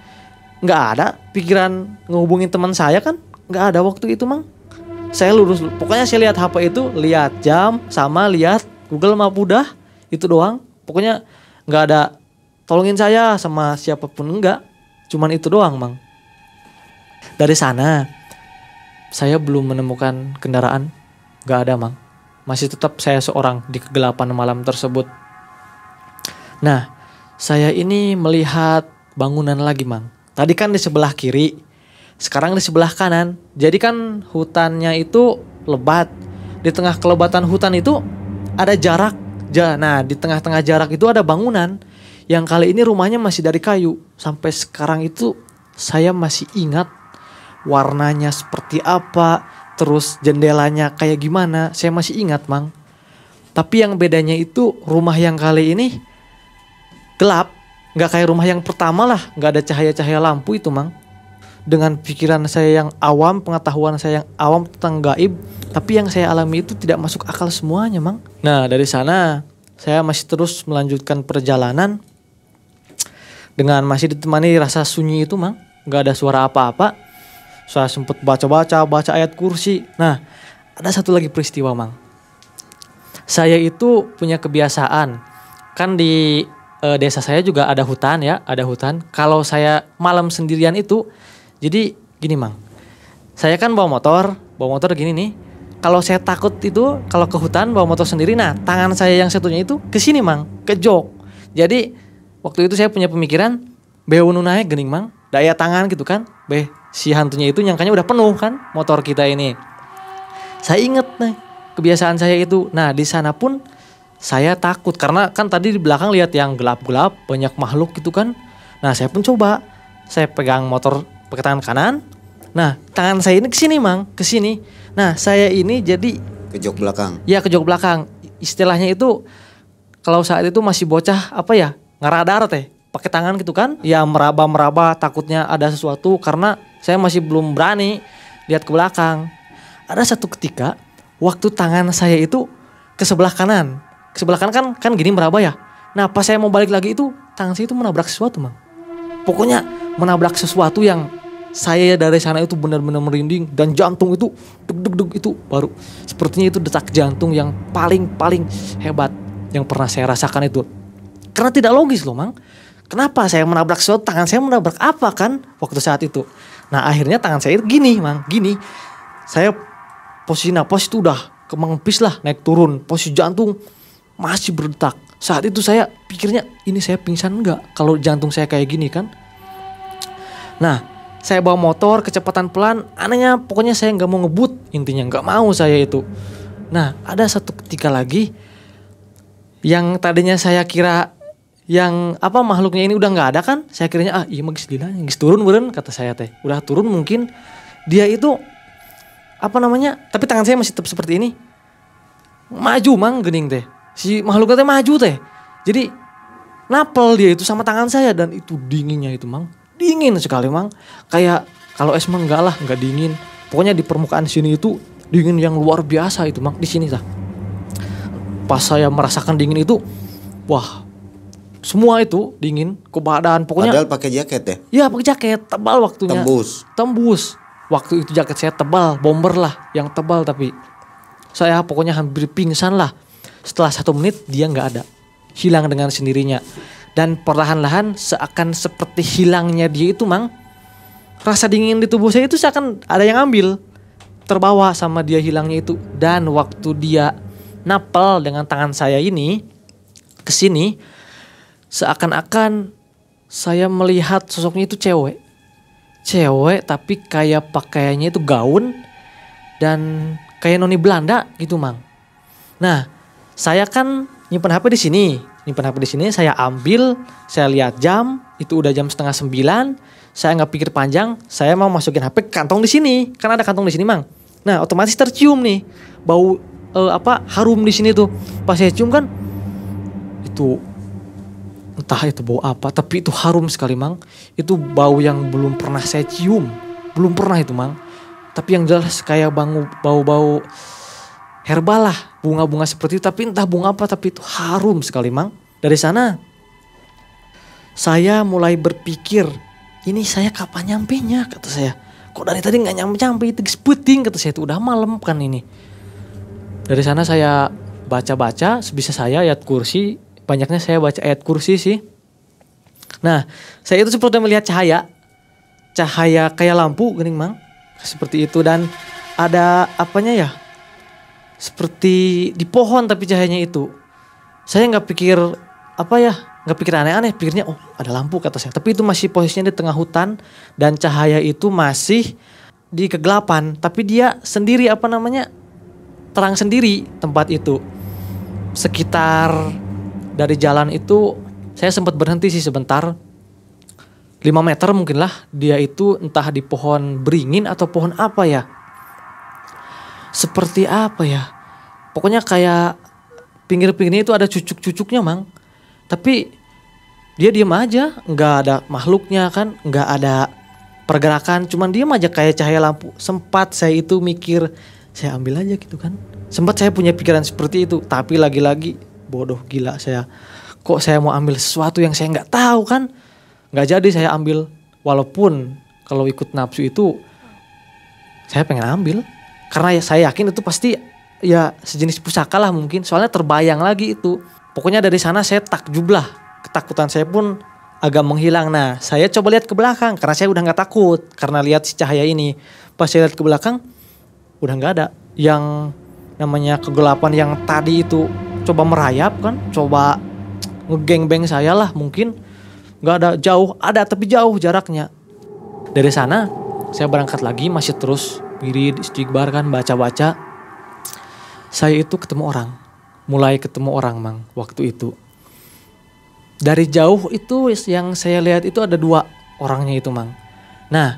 nggak ada pikiran ngehubungin teman saya kan, nggak ada waktu itu Mang. Saya lurus, pokoknya saya lihat HP itu, lihat jam sama lihat Google Map, udah itu doang. Pokoknya nggak ada tolongin saya sama siapapun, enggak, cuman itu doang Mang. Dari sana saya belum menemukan kendaraan, nggak ada Mang. Masih tetap saya seorang di kegelapan malam tersebut. Nah, saya ini melihat bangunan lagi Mang. Tadi kan di sebelah kiri, sekarang di sebelah kanan. Jadi kan hutannya itu lebat. Di tengah kelebatan hutan itu ada jarak. Nah di tengah-tengah jarak itu ada bangunan. Yang kali ini rumahnya masih dari kayu. Sampai sekarang itu saya masih ingat warnanya seperti apa, terus jendelanya kayak gimana, saya masih ingat Mang. Tapi yang bedanya itu rumah yang kali ini gelap, nggak kayak rumah yang pertama lah, nggak ada cahaya-cahaya lampu itu Mang. Dengan pikiran saya yang awam, pengetahuan saya yang awam tentang gaib, tapi yang saya alami itu tidak masuk akal semuanya Mang. Nah dari sana saya masih terus melanjutkan perjalanan dengan masih ditemani rasa sunyi itu Mang, nggak ada suara apa-apa. Saya sempat baca ayat kursi. Nah ada satu lagi peristiwa Mang. Saya itu punya kebiasaan, kan di desa saya juga ada hutan ya, ada hutan. Kalau saya malam sendirian itu, jadi gini Mang, saya kan bawa motor gini nih. kalau saya takut itu kalau ke hutan bawa motor sendiri, nah tangan saya yang satunya itu ke sini mang, ke jok. Jadi waktu itu saya punya pemikiran, beu nu naik geuning mang, daya tangan gitu kan, si hantunya itu nyangkanya udah penuh kan motor kita ini. Saya inget nih kebiasaan saya itu. Nah di sana pun saya takut karena kan tadi di belakang lihat yang gelap-gelap banyak makhluk gitu kan. Nah saya pun coba, saya pegang motor pakai tangan kanan. Nah tangan saya ini kesini mang, kesini. Nah saya ini jadi Ke jok belakang. ya ke jok belakang. Istilahnya itu kalau saat itu masih bocah apa ya, ngeradar teh, pakai tangan gitu kan. Ya meraba-meraba takutnya ada sesuatu karena saya masih belum berani lihat ke belakang. Ada satu ketika waktu tangan saya itu ke sebelah kanan. Ke sebelah kanan kan gini meraba ya. Nah pas saya mau balik lagi itu tangan saya itu menabrak sesuatu mang. Pokoknya menabrak sesuatu yang saya dari sana itu benar-benar merinding. Dan jantung itu deg-deg itu baru. Sepertinya itu detak jantung yang paling hebat yang pernah saya rasakan itu. Karena tidak logis loh mang. Kenapa saya menabrak sesuatu, tangan saya menabrak apa kan waktu saat itu. Nah akhirnya tangan saya gini mang, gini. Saya posisi napas itu udah kemengepis lah, naik turun. Posisi jantung masih berdetak. Saat itu saya pikirnya ini saya pingsan enggak kalau jantung saya kayak gini kan. Nah saya bawa motor kecepatan pelan. Anehnya pokoknya saya gak mau ngebut. Intinya gak mau saya itu. Nah ada satu ketika lagi yang tadinya saya kira yang apa makhluknya ini udah gak ada kan. Saya kiranya iya mah geus lila, geus turun beureun kata saya teh. Udah turun mungkin dia itu apa namanya, tapi tangan saya masih tetap seperti ini. Maju mang gening teh. Si makhluknya teh maju teh. Jadi napel dia itu sama tangan saya dan itu dinginnya itu mang. Dingin sekali mang. Kayak kalau es mah enggak lah, enggak dingin. Pokoknya di permukaan sini itu dingin yang luar biasa itu mang. Di sini tah. Pas saya merasakan dingin itu, wah, semua itu dingin ke badan. Pokoknya. Padahal pakai jaket ya? Iya pakai jaket, tebal waktunya. Tembus. Waktu itu jaket saya tebal, bomber lah, yang tebal tapi saya pokoknya hampir pingsan lah. Setelah 1 menit dia nggak ada, hilang dengan sendirinya. Dan perlahan-lahan seakan seperti hilangnya dia itu mang, rasa dingin di tubuh saya itu seakan ada yang ambil, terbawa sama dia hilangnya itu. Dan waktu dia napel dengan tangan saya ini ke sini, seakan-akan saya melihat sosoknya itu cewek tapi kayak pakaiannya itu gaun dan kayak noni Belanda gitu mang. Nah saya kan nyimpen HP di sini, saya ambil, saya lihat jam, itu udah jam 8:30. Saya nggak pikir panjang, saya mau masukin HP ke kantong di sini, kan ada kantong di sini mang. Nah otomatis tercium nih bau harum di sini tuh. Pas saya cium kan itu entah itu bau apa, tapi itu harum sekali mang. Itu bau yang belum pernah saya cium, belum pernah itu mang. Tapi yang jelas kayak bau herbal lah, bunga-bunga seperti itu. Tapi entah bunga apa, tapi itu harum sekali mang. Dari sana saya mulai berpikir, ini saya kapan nyampenya kata saya. Kok dari tadi nggak nyampe itu seputing kata saya, itu udah malam kan ini. Dari sana saya baca-baca sebisa saya ayat kursi. Banyaknya saya baca ayat kursi sih. Nah saya itu seperti melihat cahaya kayak lampu gening mang. Seperti itu dan ada apanya ya. Seperti di pohon tapi cahayanya itu. Saya gak pikir gak pikir aneh-aneh. Pikirnya ada lampu kata saya. Tapi itu masih posisinya di tengah hutan. Dan cahaya itu masih di kegelapan. Tapi dia sendiri terang sendiri tempat itu. Sekitar dari jalan itu saya sempat berhenti sih sebentar. 5 meter mungkin lah. Dia itu entah di pohon beringin atau pohon apa ya. Seperti apa ya. Pokoknya kayak pinggir-pinggirnya itu ada cucuk-cucuknya mang. Tapi dia diam aja. Gak ada makhluknya kan. Gak ada pergerakan. Cuman diam aja kayak cahaya lampu. Sempat saya itu mikir, saya ambil aja gitu kan. Sempat saya punya pikiran seperti itu. Tapi lagi-lagi bodoh gila saya. Kok saya mau ambil sesuatu yang saya gak tahu kan. Gak jadi saya ambil. Walaupun kalau ikut nafsu itu saya pengen ambil. Karena saya yakin itu pasti ya sejenis pusaka lah mungkin. Soalnya terbayang lagi itu. Pokoknya dari sana saya takjub lah. Ketakutan saya pun agak menghilang. Nah saya coba lihat ke belakang. Karena saya udah gak takut. Karena lihat si cahaya ini. Pas saya lihat ke belakang udah gak ada. yang namanya kegelapan yang tadi itu coba merayap kan, coba ngegengbeng saya lah mungkin. Gak ada jauh, ada tapi jauh jaraknya. Dari sana saya berangkat lagi, masih terus wirid istighbar kan, baca-baca. Saya itu ketemu orang, mulai ketemu orang Mang waktu itu. Dari jauh itu yang saya lihat itu ada 2 orangnya itu Mang. Nah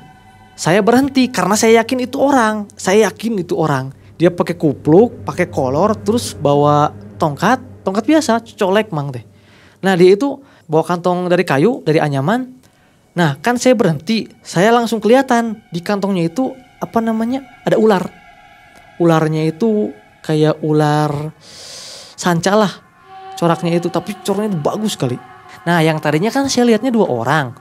saya berhenti karena saya yakin itu orang. Saya yakin itu orang. Dia pakai kupluk, pakai kolor, terus bawa tongkat biasa, colek Mang teh. Nah dia itu bawa kantong dari kayu, dari anyaman. Nah kan saya berhenti, saya langsung kelihatan di kantongnya itu apa namanya, ada ular. Ularnya itu kayak ular sanca lah coraknya itu, tapi coraknya itu bagus sekali. Nah yang tadinya kan saya lihatnya 2 orang,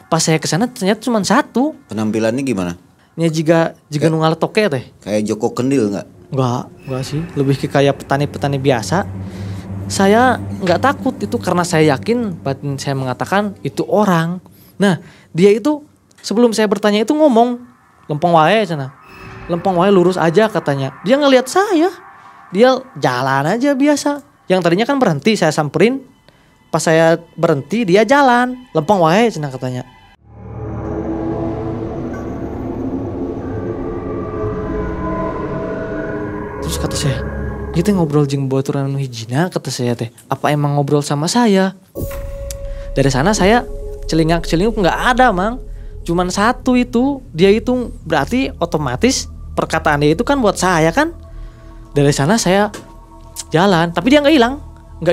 pas saya kesana ternyata cuma 1. Penampilannya gimana? Nya jika nunggal toke teh. Kayak Joko Kendil nggak? Enggak sih, lebih ke kayak petani-petani biasa. Saya nggak takut itu karena saya yakin batin saya mengatakan itu orang. Nah dia itu sebelum saya bertanya itu ngomong lempeng wae cina, lempeng wae lurus aja katanya. Dia ngelihat saya, dia jalan aja biasa. Yang tadinya kan berhenti saya samperin, pas saya berhenti dia jalan lempeng wae cina katanya. Terus kata saya, dia teh ngobrol jeung baturan anu hijina, kata saya teh. Apa emang ngobrol sama saya? Dari sana saya celingak-celinguk nggak ada Mang. Cuman 1 itu, dia itu berarti otomatis perkataan dia itu kan buat saya kan. Dari sana saya jalan, tapi dia nggak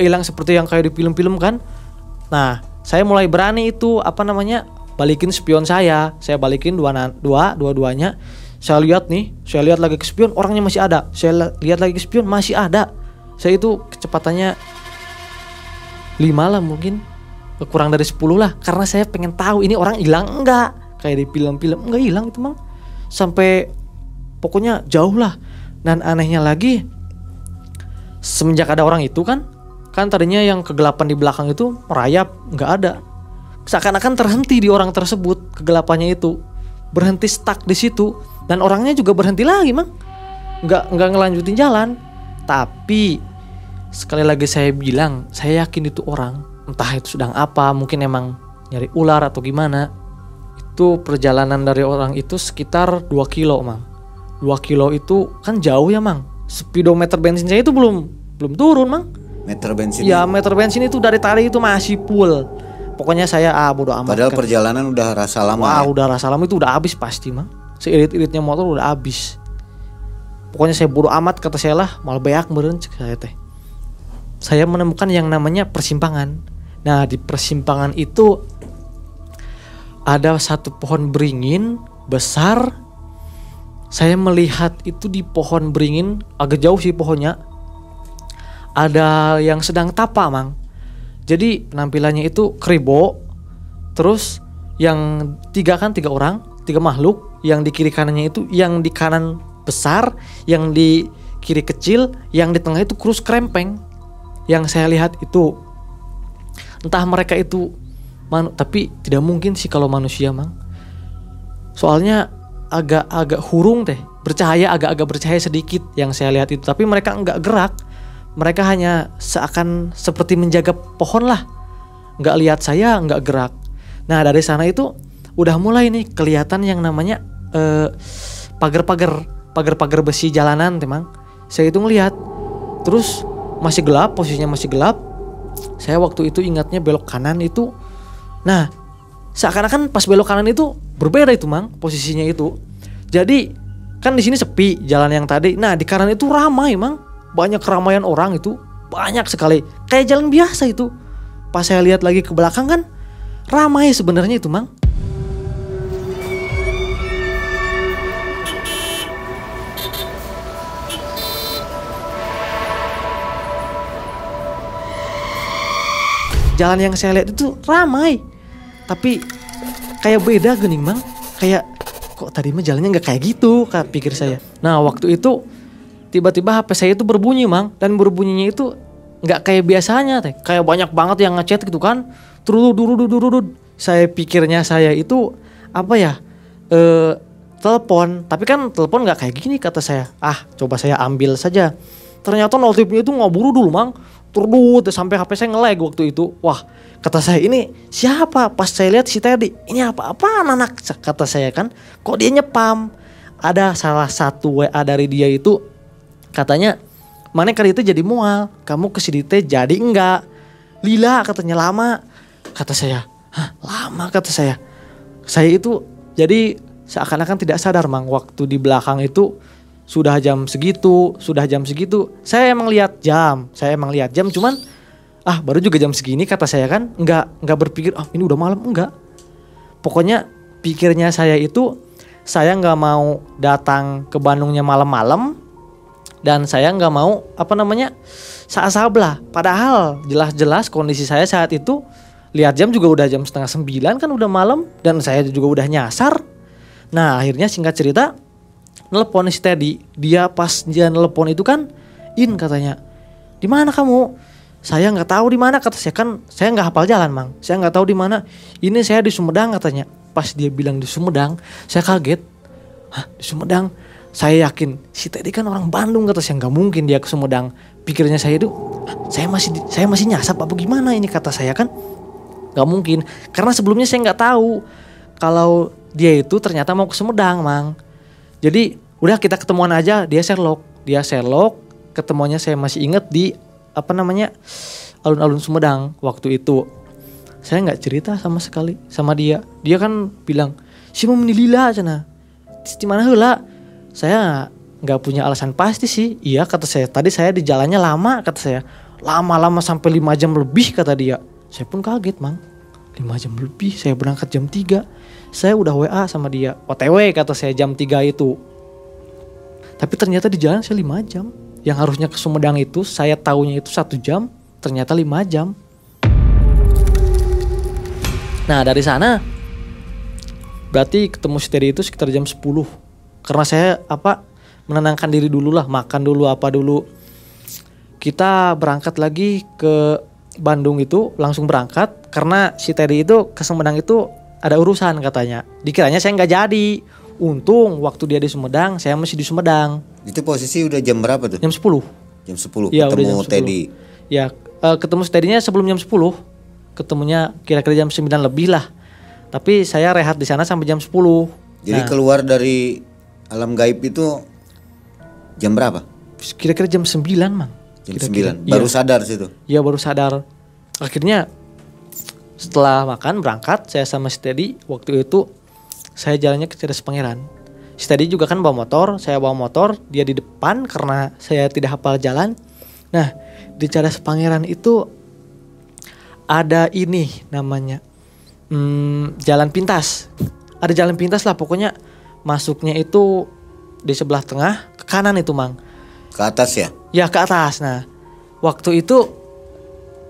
hilang seperti yang kayak di film-film kan. Nah saya mulai berani itu apa namanya, balikin spion saya balikin dua-duanya. Saya lihat lagi ke spion, orangnya masih ada. Saya lihat lagi ke spion, masih ada. Saya itu kecepatannya 5 lah mungkin, kurang dari 10 lah. Karena saya pengen tahu ini orang hilang enggak. Kayak di film-film, enggak hilang itu Mang. Sampai pokoknya jauh lah. Dan anehnya lagi, semenjak ada orang itu kan tadinya yang kegelapan di belakang itu merayap, enggak ada. Seakan-akan terhenti di orang tersebut, kegelapannya itu. Berhenti stuck di situ. Dan orangnya juga berhenti lagi Mang, nggak ngelanjutin jalan. Tapi sekali lagi saya bilang, saya yakin itu orang. Entah itu sedang apa, mungkin emang nyari ular atau gimana. Itu perjalanan dari orang itu sekitar 2 kilo Mang. 2 kilo itu kan jauh ya Mang. Speedometer bensin saya itu belum turun Mang. Meter bensin? Ya meter bensin itu dari tadi itu masih full. Pokoknya saya bodo amat. Padahal perjalanan udah rasa lama. Wah, udah rasa lama itu udah habis pasti Mang. Seirit-iritnya motor udah habis. Pokoknya saya bodo amat kata saya lah, malah beak meureun cek saya teh. Saya menemukan yang namanya persimpangan. Nah, di persimpangan itu ada 1 pohon beringin besar. Saya melihat itu di pohon beringin, agak jauh sih pohonnya, ada yang sedang tapa Mang. Jadi penampilannya itu kribo. Terus yang 3 orang, 3 makhluk. Yang di kiri kanannya itu, yang di kanan besar, yang di kiri kecil, yang di tengah itu kurus krempeng. Yang saya lihat itu entah mereka itu tapi tidak mungkin sih kalau manusia Mang. Soalnya agak hurung teh, agak bercahaya sedikit yang saya lihat itu. Tapi mereka enggak gerak. Mereka hanya seakan seperti menjaga pohon lah. Enggak lihat saya, enggak gerak. Nah dari sana itu udah mulai nih kelihatan yang namanya pagar besi jalanan teman. Saya itu ngelihat, terus masih gelap, posisinya masih gelap. Saya waktu itu ingatnya belok kanan itu. Nah seakan-akan pas belok kanan itu berbeda itu Mang, posisinya itu. Jadi kan di sini sepi jalan yang tadi. Nah di kanan itu ramai Mang, banyak keramaian orang itu, banyak sekali. Kayak jalan biasa itu. Pas saya lihat lagi ke belakang kan ramai sebenarnya itu Mang. Jalan yang saya lihat itu ramai, tapi kayak beda gening Mang. Kayak kok tadi mah jalannya nggak kayak gitu, pikir saya. Nah waktu itu tiba-tiba HP saya itu berbunyi Mang, dan berbunyinya itu nggak kayak biasanya teh, kayak banyak banget yang ngechat gitu kan. Turudud. Saya pikirnya saya itu apa ya, telepon. Tapi kan telepon nggak kayak gini kata saya. Coba saya ambil saja. Ternyata notifnya itu ngeburu dulu mang. Turdut sampai HP saya nge-lag waktu itu. Wah, kata saya ini siapa? Pas saya lihat si Teddy, ini apa-apaan anak? Kata saya kan, kok dia nyepam? Ada salah satu WA dari dia itu katanya, mana kali itu jadi mual, kamu kesini teh jadi enggak? Lila katanya lama. Kata saya, lama kata saya. Saya itu jadi seakan-akan tidak sadar mang, waktu di belakang itu sudah jam segitu. Saya emang lihat jam, cuman baru juga jam segini kata saya kan, enggak berpikir ini udah malam, enggak. Pokoknya pikirnya saya itu saya nggak mau datang ke Bandungnya malam-malam dan saya nggak mau saat-sablah. Padahal jelas-jelas kondisi saya saat itu lihat jam juga udah jam 8:30 kan, udah malam dan saya juga udah nyasar. Nah akhirnya singkat cerita nelpon si Teddy. Dia pas dia nelpon itu kan katanya, di mana kamu? Saya nggak tahu di mana kata saya kan, saya nggak hafal jalan mang. Saya nggak tahu di mana. Ini saya di Sumedang katanya. Pas dia bilang di Sumedang, saya kaget. Di Sumedang? Saya yakin si Teddy kan orang Bandung kata saya, nggak mungkin dia ke Sumedang. Pikirnya saya itu, saya masih nyasap apa gimana ini kata saya kan, nggak mungkin. Karena sebelumnya saya nggak tahu kalau dia itu ternyata mau ke Sumedang mang. Jadi udah kita ketemuan aja, dia Sherlock, ketemuannya saya masih ingat di alun-alun Sumedang waktu itu. Saya nggak cerita sama sekali sama dia. Dia kan bilang, si mau menilila cina. Di mana heula? Saya nggak punya alasan pasti sih. Iya kata saya. Tadi saya di jalannya lama kata saya. Lama-lama sampai 5 jam lebih kata dia. Saya pun kaget mang. 5 jam lebih. Saya berangkat jam 3. Saya udah WA sama dia. OTW kata saya jam 3 itu. Tapi ternyata di jalan saya 5 jam. Yang harusnya ke Sumedang itu saya taunya itu 1 jam. Ternyata 5 jam. Nah dari sana berarti ketemu si Teddy itu sekitar jam 10. Karena saya menenangkan diri dulu lah, makan dulu apa dulu. Kita berangkat lagi ke Bandung itu, langsung berangkat. Karena si Teddy itu ke Sumedang itu ada urusan katanya. Dikiranya saya nggak jadi. Untung waktu dia di Sumedang, saya masih di Sumedang. Itu posisi udah jam berapa tuh? Jam 10. Jam 10 Ya, ketemu jam 10. Teddy. Ya ketemu si Teddy-nya sebelum jam 10. Ketemunya kira-kira jam 9 lebih lah. Tapi saya rehat di sana sampai jam 10. Jadi keluar dari alam gaib itu jam berapa? Kira-kira jam 9 mang. Jam Kira-kira. 9. Baru sadar situ. Iya baru sadar. Akhirnya setelah makan berangkat saya sama si Teddy. Waktu itu saya jalannya ke Cadas Pangeran. Si Teddy juga kan bawa motor, saya bawa motor, dia di depan karena saya tidak hafal jalan. Nah di Cadas Pangeran itu ada ini namanya jalan pintas. Ada jalan pintas lah pokoknya, masuknya itu di sebelah tengah ke kanan itu mang. Ke atas ya? Ya ke atas. Nah waktu itu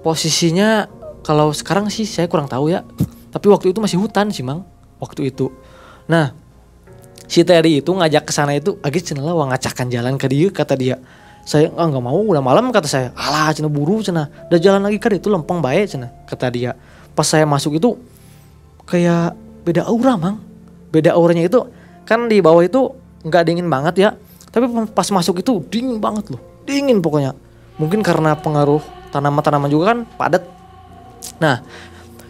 posisinya kalau sekarang sih saya kurang tahu ya. Tapi waktu itu masih hutan sih mang. Waktu itu. Nah si Teddy itu ngajak ke sana itu agak cenah lah ngacakan jalan ke dia kata dia. Saya nggak mau udah malam kata saya. Alah cenah buru cenah. Udah jalan lagi kan itu lempeng bae cenah kata dia. Pas saya masuk itu kayak beda aura mang. Beda auranya itu kan di bawah itu nggak dingin banget ya. Tapi pas masuk itu dingin banget loh. Dingin pokoknya. Mungkin karena pengaruh tanaman-tanaman juga kan padat. Nah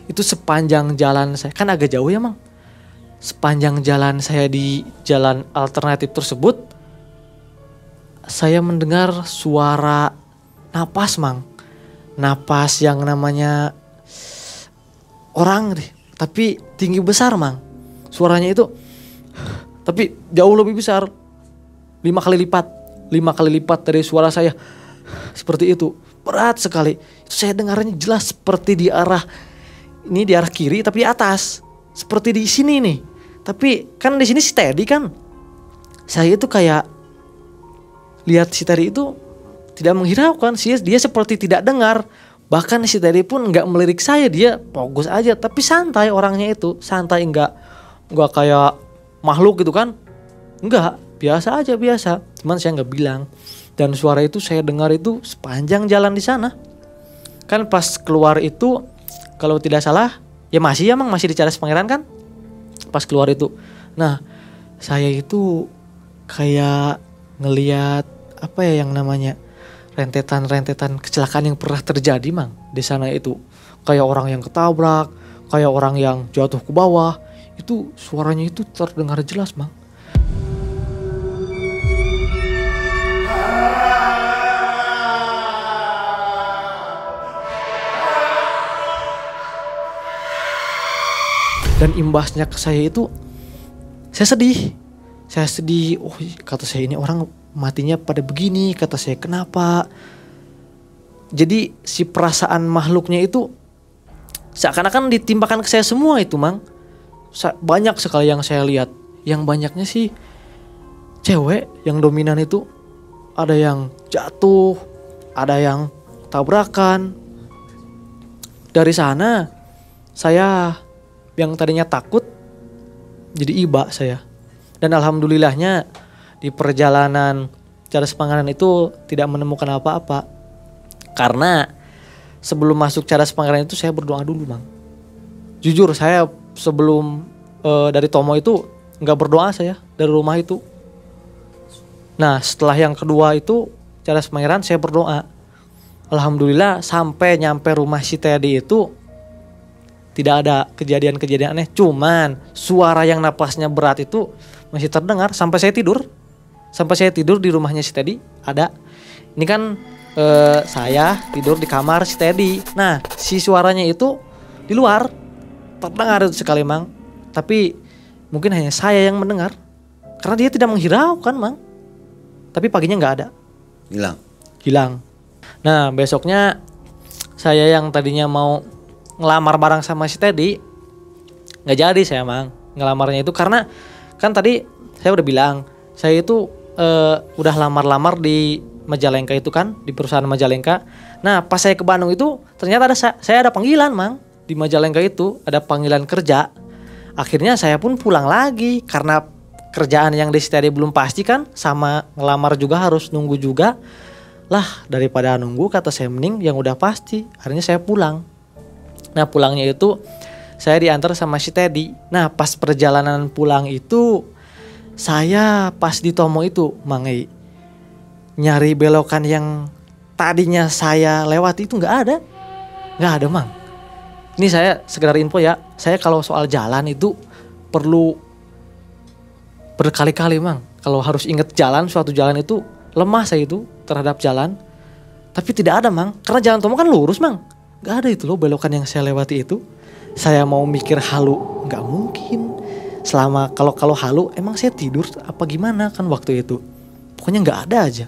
itu sepanjang jalan saya kan agak jauh ya mang. Sepanjang jalan saya di jalan alternatif tersebut, saya mendengar suara napas mang. Napas yang namanya orang deh, tapi tinggi besar mang. Suaranya itu, tapi jauh lebih besar, 5 kali lipat dari suara saya. Seperti itu, berat sekali. Itu saya dengarnya jelas seperti di arah kiri tapi di atas, seperti di sini nih. Tapi kan di sini si Teddy kan, saya itu kayak lihat si Teddy itu tidak menghiraukan, dia seperti tidak dengar. Bahkan si Teddy pun nggak melirik saya, dia fokus aja, tapi santai orangnya itu, santai nggak kayak makhluk gitu kan, nggak, biasa aja biasa. Cuman saya nggak bilang. Dan suara itu saya dengar itu sepanjang jalan di sana. Kan pas keluar itu, kalau tidak salah, ya masih di Cadas Pangeran kan. Pas keluar itu, nah saya itu kayak ngeliat apa ya yang namanya rentetan-rentetan kecelakaan yang pernah terjadi mang di sana itu. Kayak orang yang ketabrak, kayak orang yang jatuh ke bawah. Itu suaranya itu terdengar jelas mang. Dan imbasnya ke saya itu saya sedih. Oh kata saya, ini orang matinya pada begini, kata saya, kenapa? Jadi si perasaan makhluknya itu seakan-akan ditimpakan ke saya semua itu mang. Banyak sekali yang saya lihat. Yang banyaknya sih cewek yang dominan itu. Ada yang jatuh, ada yang tabrakan. Dari sana saya yang tadinya takut jadi iba saya. Dan alhamdulillahnya di perjalanan Cadas Pangeran itu tidak menemukan apa-apa. Karena sebelum masuk Cadas Pangeran itu saya berdoa dulu mang. Jujur saya sebelum dari Tomo itu nggak berdoa saya dari rumah itu. Nah setelah yang kedua itu Cadas Pangeran saya berdoa. Alhamdulillah sampai nyampe rumah si Teddy itu tidak ada kejadian-kejadian aneh. Cuman suara yang napasnya berat itu masih terdengar sampai saya tidur. Sampai saya tidur di rumahnya si Teddy ada. Ini kan saya tidur di kamar si Teddy. Nah si suaranya itu di luar terdengar itu sekali mang. Tapi mungkin hanya saya yang mendengar. Karena dia tidak menghiraukan mang. Tapi paginya gak ada. Hilang. Nah besoknya saya yang tadinya mau ngelamar bareng sama si Teddy nggak jadi saya mang ngelamarnya itu karena kan tadi saya udah bilang saya itu udah lamar-lamar di Majalengka itu kan, di perusahaan Majalengka. Nah pas saya ke Bandung itu ternyata saya ada panggilan mang di Majalengka itu, ada panggilan kerja. Akhirnya saya pun pulang lagi karena kerjaan yang di si Teddy belum pasti kan, sama ngelamar juga harus nunggu juga lah. Daripada nunggu kata saya mending yang udah pasti. Akhirnya saya pulang. Nah pulangnya itu saya diantar sama si Teddy. Nah pas perjalanan pulang itu saya pas di Tomo itu Mangai nyari belokan yang tadinya saya lewati itu nggak ada mang. Ini saya sekedar info ya, saya kalau soal jalan itu perlu berkali-kali mang. Kalau harus inget jalan, suatu jalan itu lemah saya itu terhadap jalan. Tapi tidak ada mang, karena jalan Tomo kan lurus mang. Gak ada itu loh belokan yang saya lewati itu. Saya mau mikir halu gak mungkin. Selama kalau halu emang saya tidur apa gimana kan waktu itu. Pokoknya gak ada aja.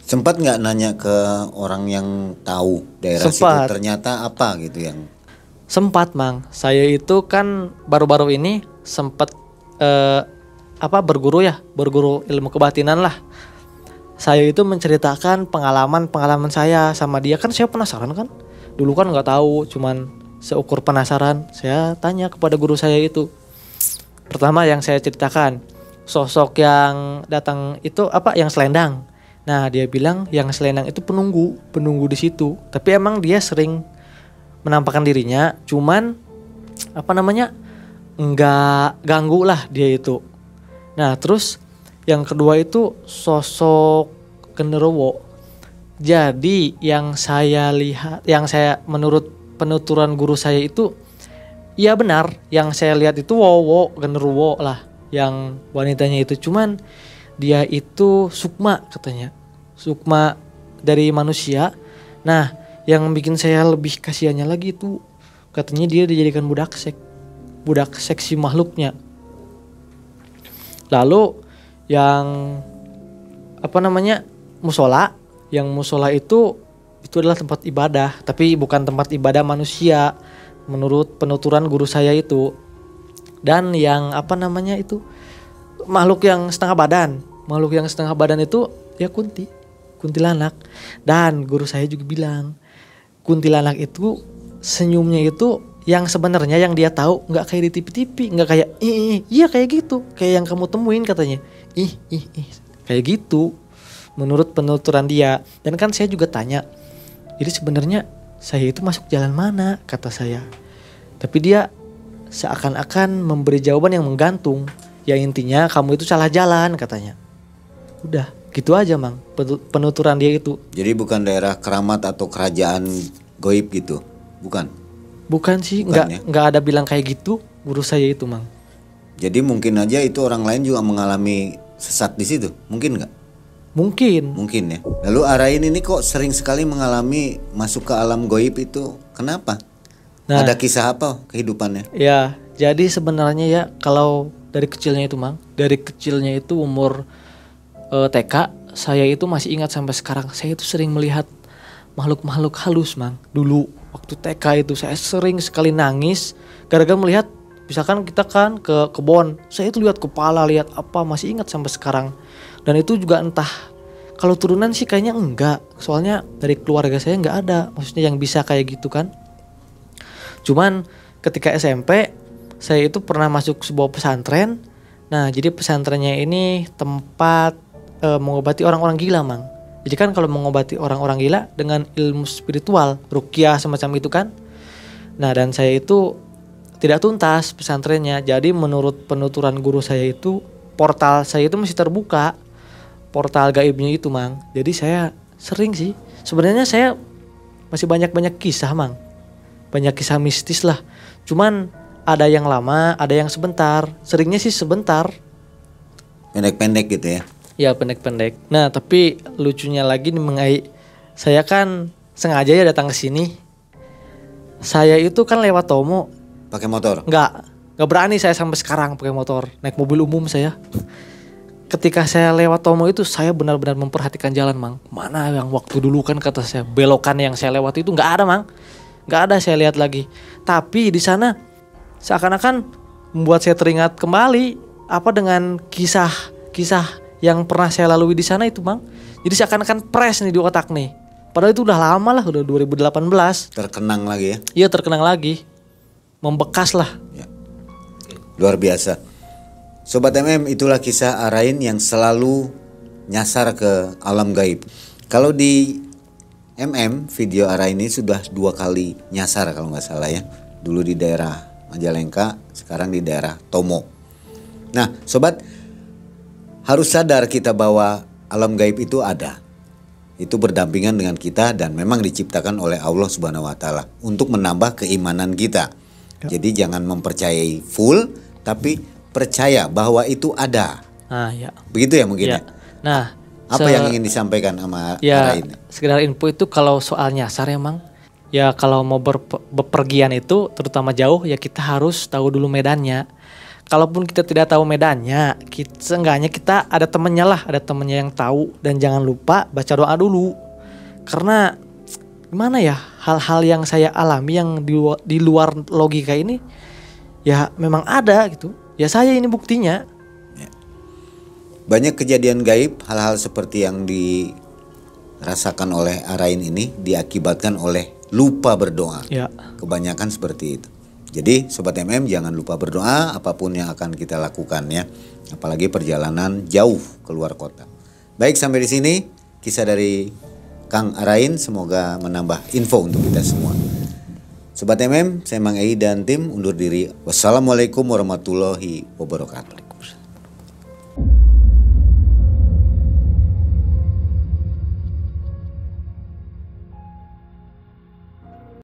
Sempat gak nanya ke orang yang tahu daerah situ ternyata apa gitu yang? Sempat mang. Saya itu kan baru-baru ini sempat berguru ilmu kebatinan lah. Saya itu menceritakan pengalaman saya sama dia. Kan saya penasaran kan. Dulu kan gak tahu, cuman seukur penasaran. Saya tanya kepada guru saya itu. Pertama yang saya ceritakan, sosok yang datang itu yang selendang. Nah dia bilang yang selendang itu penunggu di situ. Tapi emang dia sering menampakkan dirinya, cuman nggak ganggu lah dia itu. Nah terus yang kedua itu sosok genderuwo. Jadi yang saya lihat, menurut penuturan guru saya itu, iya benar, yang saya lihat itu genderuwo lah, yang wanitanya itu. Cuman dia itu sukma katanya, sukma dari manusia. Nah yang bikin saya lebih kasihannya lagi itu, katanya dia dijadikan budak seks si makhluknya. Lalu yang musola, yang musola itu adalah tempat ibadah, tapi bukan tempat ibadah manusia menurut penuturan guru saya itu. Dan yang makhluk yang setengah badan itu ya kuntilanak. Dan guru saya juga bilang kuntilanak itu senyumnya itu yang sebenarnya yang dia tahu nggak kayak di TV-TV, nggak kayak iya kayak gitu, kayak yang kamu temuin katanya. Kayak gitu menurut penuturan dia. Dan kan saya juga tanya, jadi sebenarnya saya itu masuk jalan mana, kata saya. Tapi dia seakan-akan memberi jawaban yang menggantung. Ya intinya kamu itu salah jalan katanya. Udah gitu aja Mang penuturan dia itu. Jadi bukan daerah keramat atau kerajaan goib gitu, bukan? Bukan sih, Bukan, nggak ada bilang kayak gitu guru saya itu Mang. Jadi mungkin aja itu orang lain juga mengalami sesat di situ, mungkin nggak? Mungkin. Mungkin ya. Lalu Arain ini kok sering sekali mengalami masuk ke alam goib itu, kenapa? Nah, Ada kisah apa kehidupannya? ya, jadi sebenarnya ya kalau dari kecilnya itu Mang, dari kecilnya itu umur TK, saya itu masih ingat sampai sekarang. Saya itu sering melihat makhluk-makhluk halus Mang. Dulu waktu TK itu saya sering sekali nangis gara-gara melihat, misalkan kita kan ke kebun, saya itu lihat kepala, lihat apa, masih ingat sampai sekarang. Dan itu juga entah, kalau turunan sih kayaknya enggak, soalnya dari keluarga saya enggak ada, maksudnya yang bisa kayak gitu kan. Cuman ketika SMP saya itu pernah masuk sebuah pesantren. Nah jadi pesantrennya ini tempat mengobati orang-orang gila Mang. Jadi kan kalau mengobati orang-orang gila dengan ilmu spiritual, ruqyah semacam itu kan. Nah dan saya itu tidak tuntas pesantrennya. Jadi menurut penuturan guru saya itu, portal saya itu masih terbuka, portal gaibnya itu Mang. Jadi saya sering sih, sebenarnya saya masih banyak kisah Mang, banyak kisah mistis lah. Cuman ada yang lama, ada yang sebentar. Seringnya sih sebentar. Pendek-pendek gitu ya? Ya pendek-pendek. Nah tapi lucunya lagi nih Mengai, saya kan sengaja ya datang ke sini. Saya itu kan lewat Tomo. Pakai motor? Nggak berani saya sampai sekarang pakai motor, naik mobil umum saya. Ketika saya lewat Tomo itu saya benar-benar memperhatikan jalan Mang. Mana yang waktu dulu kan kata saya belokan yang saya lewat itu nggak ada Mang, nggak ada. Saya lihat lagi, tapi di sana seakan-akan membuat saya teringat kembali apa dengan kisah-kisah yang pernah saya lalui di sana itu Mang. Jadi seakan-akan fresh nih di otak nih. Padahal itu udah lama lah, udah 2018. Terkenang lagi ya? Iya terkenang lagi, membekas lah. Ya. Luar biasa. Sobat MM, itulah kisah Arain yang selalu nyasar ke alam gaib. Kalau di MM, video Arain ini sudah 2 kali nyasar kalau nggak salah ya. Dulu di daerah Majalengka, sekarang di daerah Tomo. Nah sobat, harus sadar kita bahwa alam gaib itu ada. Itu berdampingan dengan kita dan memang diciptakan oleh Allah Subhanahu wa taala untuk menambah keimanan kita. Ya. Jadi jangan mempercayai full, tapi percaya bahwa itu ada. Ya. Begitu ya mungkin ya. Nah, apa yang ingin disampaikan sama ya, Arain? Sekedar info itu kalau soal nyasar emang ya, kalau mau bepergian itu terutama jauh ya kita harus tahu dulu medannya. Kalaupun kita tidak tahu medannya, seenggaknya kita ada temennya lah, ada temennya yang tahu. Dan jangan lupa baca doa dulu. Karena gimana ya, hal-hal yang saya alami yang di luar logika ini ya memang ada gitu. Ya saya ini buktinya. Banyak kejadian gaib, hal-hal seperti yang dirasakan oleh Arain ini diakibatkan oleh lupa berdoa. Ya. Kebanyakan seperti itu. Jadi Sobat MM jangan lupa berdoa apapun yang akan kita lakukan ya. Apalagi perjalanan jauh keluar kota. Baik, sampai di sini kisah dari Kang Arain. Semoga menambah info untuk kita semua. Sobat MM, saya Mang Ei dan tim undur diri. Wassalamualaikum warahmatullahi wabarakatuh.